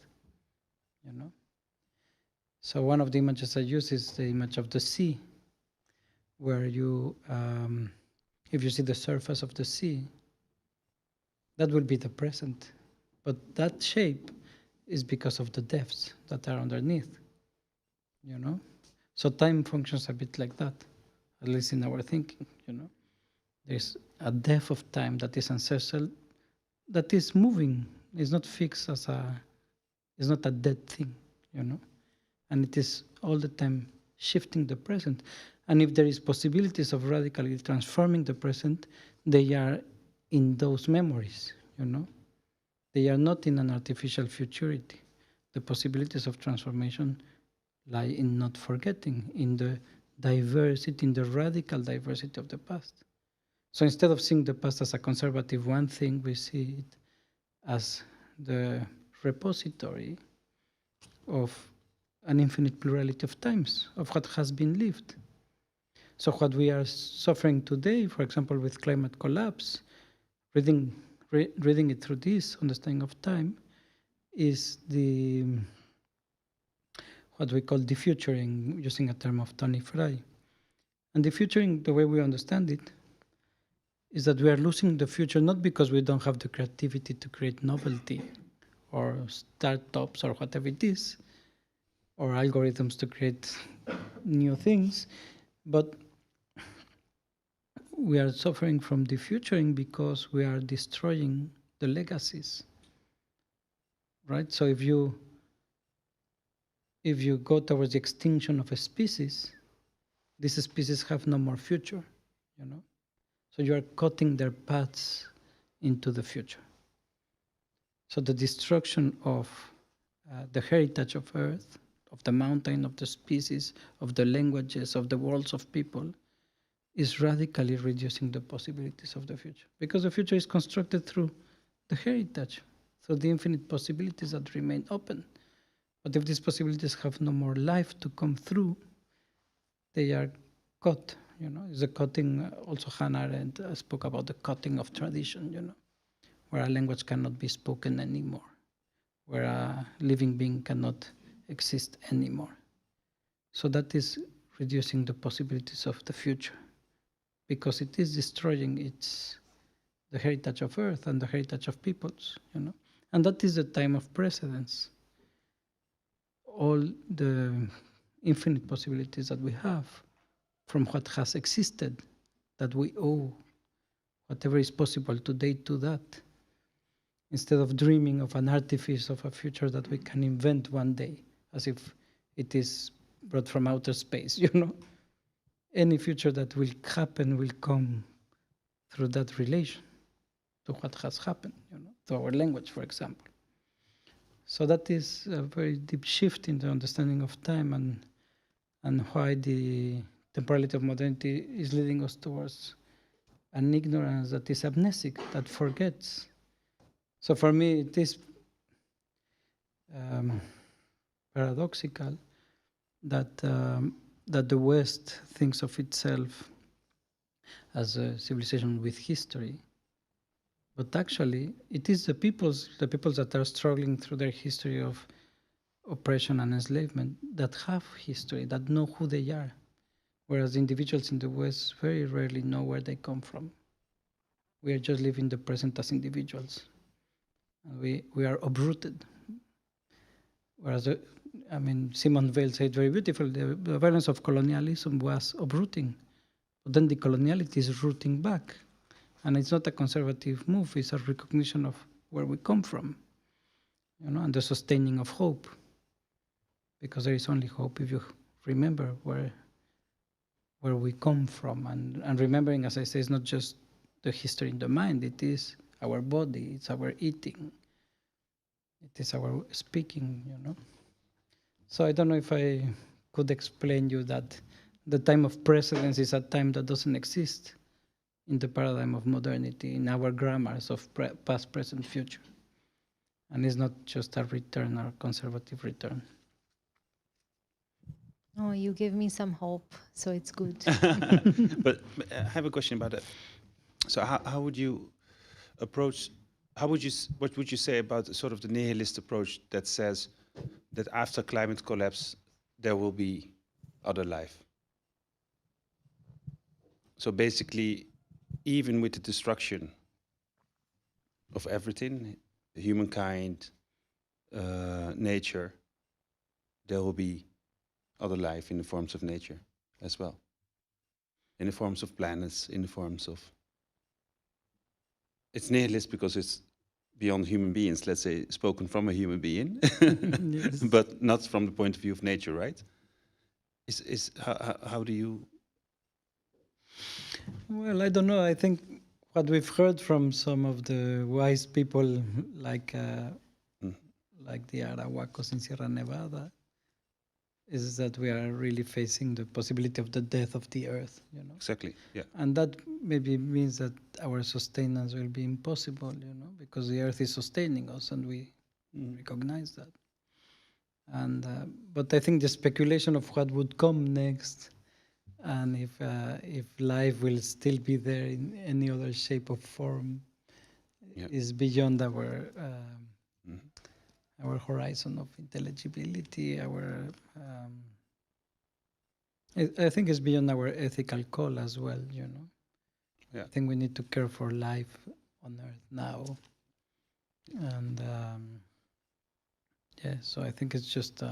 So one of the images I use is the image of the sea, where if you see the surface of the sea, that will be the present. But that shape is because of the depths that are underneath, So time functions a bit like that, at least in our thinking, There's a depth of time that is ancestral, that is moving. It's not fixed it's not a dead thing, And it is all the time shifting the present. And if there is possibilities of radically transforming the present, they are in those memories, They are not in an artificial futurity. The possibilities of transformation lie in not forgetting, in the diversity, in the radical diversity of the past. So instead of seeing the past as a conservative one thing, we see it as the repository of an infinite plurality of times, of what has been lived. So what we are suffering today, for example, with climate collapse, reading it through this understanding of time, is what we call defuturing, using a term of Tony Fry. And defuturing, the way we understand it, is that we are losing the future not because we don't have the creativity to create novelty or startups or whatever it is, or algorithms to create new things, but we are suffering from defuturing because we are destroying the legacies, right? So if you go towards the extinction of a species, these species have no more future, So you are cutting their paths into the future. So the destruction of the heritage of Earth, of the mountain, of the species, of the languages, of the worlds of people, is radically reducing the possibilities of the future. Because the future is constructed through the heritage, through the infinite possibilities that remain open. But if these possibilities have no more life to come through, they are cut. It's a cutting. Also, Hannah Arendt spoke about the cutting of tradition, where a language cannot be spoken anymore, where a living being cannot exist anymore. So that is reducing the possibilities of the future, because it is destroying the heritage of Earth and the heritage of peoples, And that is the time of precedence. All the infinite possibilities that we have from what has existed, that we owe whatever is possible today to that, instead of dreaming of an artifice of a future that we can invent one day, as if it is brought from outer space, Any future that will happen will come through that relation to what has happened, to our language, for example. So that is a very deep shift in the understanding of time and why the temporality of modernity is leading us towards an ignorance that is amnesic, that forgets. So for me, it is paradoxical that the West thinks of itself as a civilization with history, but actually it is the peoples that are struggling through their history of oppression and enslavement that have history, that know who they are, whereas individuals in the West very rarely know where they come from. We are just living the present as individuals. And we are uprooted. Whereas, Simone Weil said very beautifully, the violence of colonialism was uprooting. But then decoloniality is rooting back. And it's not a conservative move, it's a recognition of where we come from, and the sustaining of hope. Because there is only hope if you remember where we come from. And remembering, as I say, is not just the history in the mind, it is our body, it's our eating, it is our speaking, So I don't know if I could explain you that the time of precedence is a time that doesn't exist in the paradigm of modernity, in our grammars of past, present, future. And it's not just a return or conservative return. Oh, you give me some hope, so it's good. But I have a question about that. So how would you approach, what would you say about sort of the nihilist approach that says that after climate collapse, there will be other life? So basically, even with the destruction of everything, humankind, nature, there will be other life in the forms of nature as well. In the forms of planets, in the forms of... It's nihilist because it's beyond human beings, let's say, spoken from a human being, Yes. but not from the point of view of nature, right? How do you... Well, I don't know. I think what we've heard from some of the wise people, like the Arahuacos in Sierra Nevada, is that we are really facing the possibility of the death of the earth. Exactly, yeah. And that maybe means that our sustenance will be impossible, because the earth is sustaining us, and we recognize that. And but I think the speculation of what would come next, and if life will still be there in any other shape or form, is beyond our horizon of intelligibility. I think it's beyond our ethical call as well. Yeah. I think we need to care for life on Earth now, and so I think it's just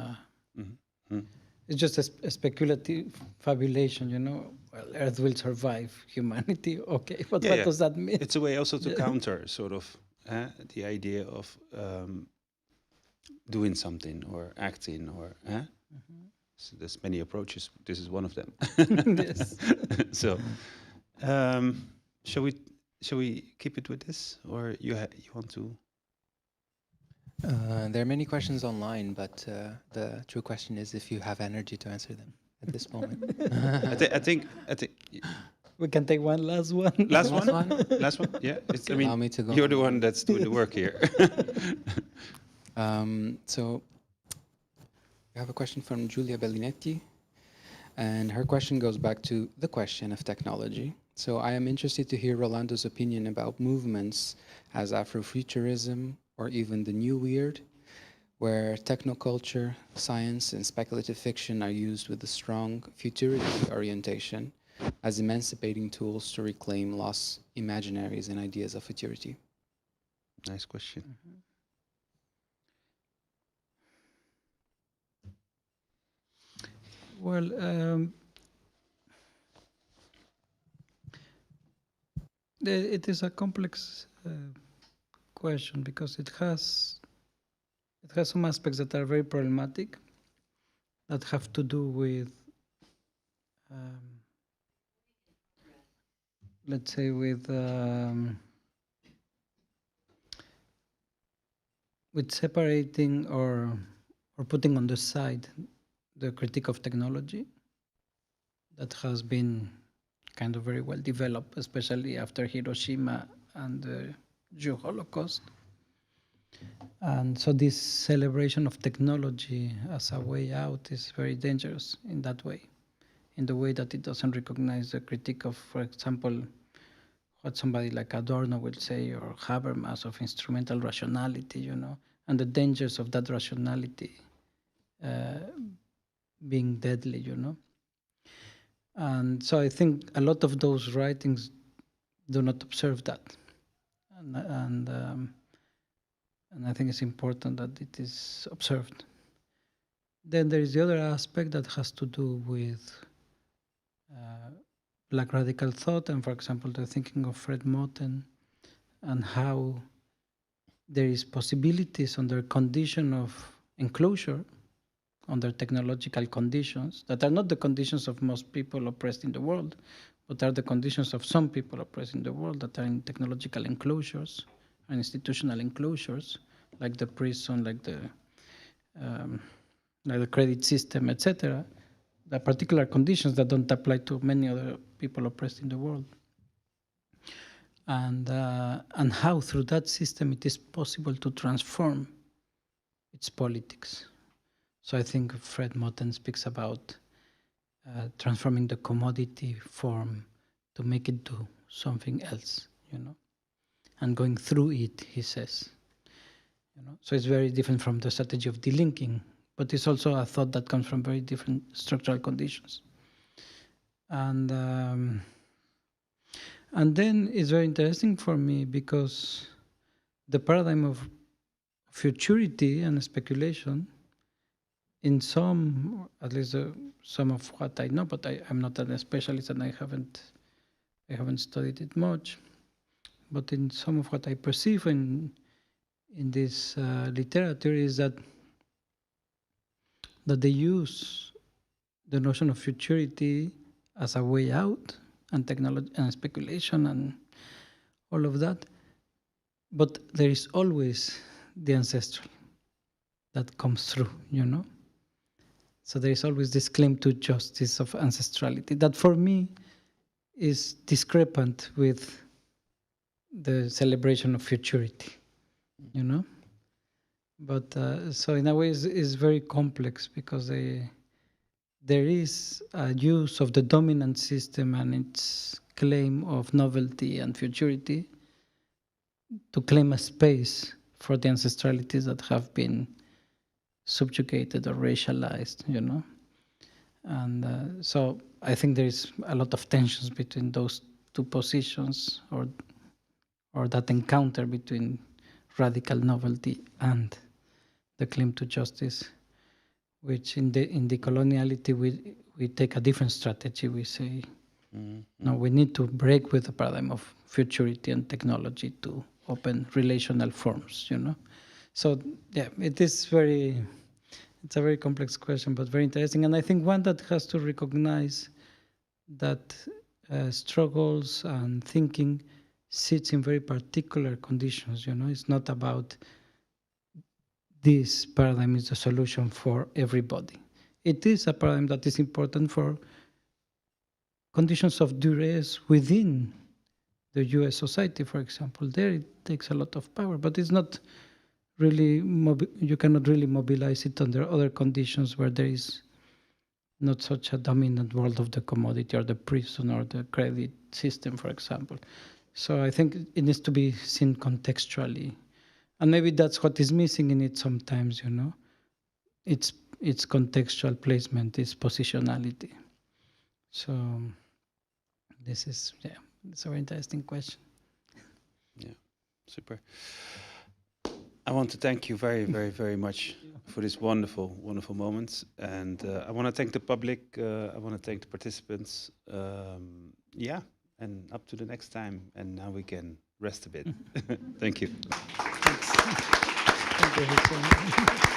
it's just a speculative fabulation, Well, Earth will survive humanity, okay, but what does that mean? It's a way also to counter sort of the idea of doing something or acting or. So there's many approaches. This is one of them. Yes. So, shall we keep it with this, or you want to? There are many questions online, but the true question is if you have energy to answer them at this moment. I think we can take one last one. Last one. Last one. Yeah. Allow me to go you're the on. one that's doing the work here. So we have a question from Giulia Bellinetti, and her question goes back to the question of technology. So I am interested to hear Rolando's opinion about movements as Afrofuturism or even the New Weird, where technoculture, science, and speculative fiction are used with a strong futurity orientation as emancipating tools to reclaim lost imaginaries and ideas of futurity. Nice question. Well, it is a complex question because it has some aspects that are very problematic, that have to do with, let's say, with separating or putting on the side the critique of technology that has been kind of very well developed, especially after Hiroshima and the Jew Holocaust. And so this celebration of technology as a way out is very dangerous in that way, in the way that it doesn't recognize the critique of, for example, what somebody like Adorno will say, or Habermas, of instrumental rationality, and the dangers of that rationality being deadly, you know. And so I think a lot of those writings do not observe that, and I think it's important that it is observed. Then there is the other aspect that has to do with Black radical thought, and for example, the thinking of Fred Moten, and how there is possibilities under condition of enclosure, under technological conditions that are not the conditions of most people oppressed in the world, but are the conditions of some people oppressed in the world that are in technological enclosures and institutional enclosures, like the prison, like the credit system, etc. The particular conditions that don't apply to many other people oppressed in the world. And how through that system it is possible to transform its politics. So I think Fred Moten speaks about transforming the commodity form to make it do something else, you know, and going through it, he says. You know, so it's very different from the strategy of delinking, but it's also a thought that comes from very different structural conditions. And then it's very interesting for me because the paradigm of futurity and speculation, in some, at least some of what I know, but I'm not a specialist and I haven't studied it much, but in some of what I perceive in this literature is that they use the notion of futurity as a way out, and technology and speculation and all of that, but there is always the ancestral that comes through, you know. So there is always this claim to justice of ancestrality that for me is discrepant with the celebration of futurity, you know. But so in a way is very complex because there is a use of the dominant system and its claim of novelty and futurity to claim a space for the ancestralities that have been subjugated or racialized, you know. And so I think there is a lot of tensions between those two positions, or that encounter between radical novelty and the claim to justice, which in decoloniality we take a different strategy. We say, no, we need to break with the paradigm of futurity and technology to open relational forms, you know. So yeah, it's a very complex question, but very interesting. And I think one that has to recognize that struggles and thinking sits in very particular conditions, you know. It's not about this paradigm is the solution for everybody. It is a paradigm that is important for conditions of duress within the US society, for example. There it takes a lot of power, but it's not really, you cannot really mobilize it under other conditions where there is not such a dominant world of the commodity or the prison or the credit system, for example. So I think it needs to be seen contextually. And maybe that's what is missing in it sometimes, you know. It's contextual placement, it's positionality. So this is, yeah, it's a very interesting question. Yeah, super. I want to thank you very, very, very much for this wonderful, wonderful moment. And I want to thank the public. I want to thank the participants. Yeah, and up to the next time. And now we can rest a bit. Thank you. Thank you, Hicham.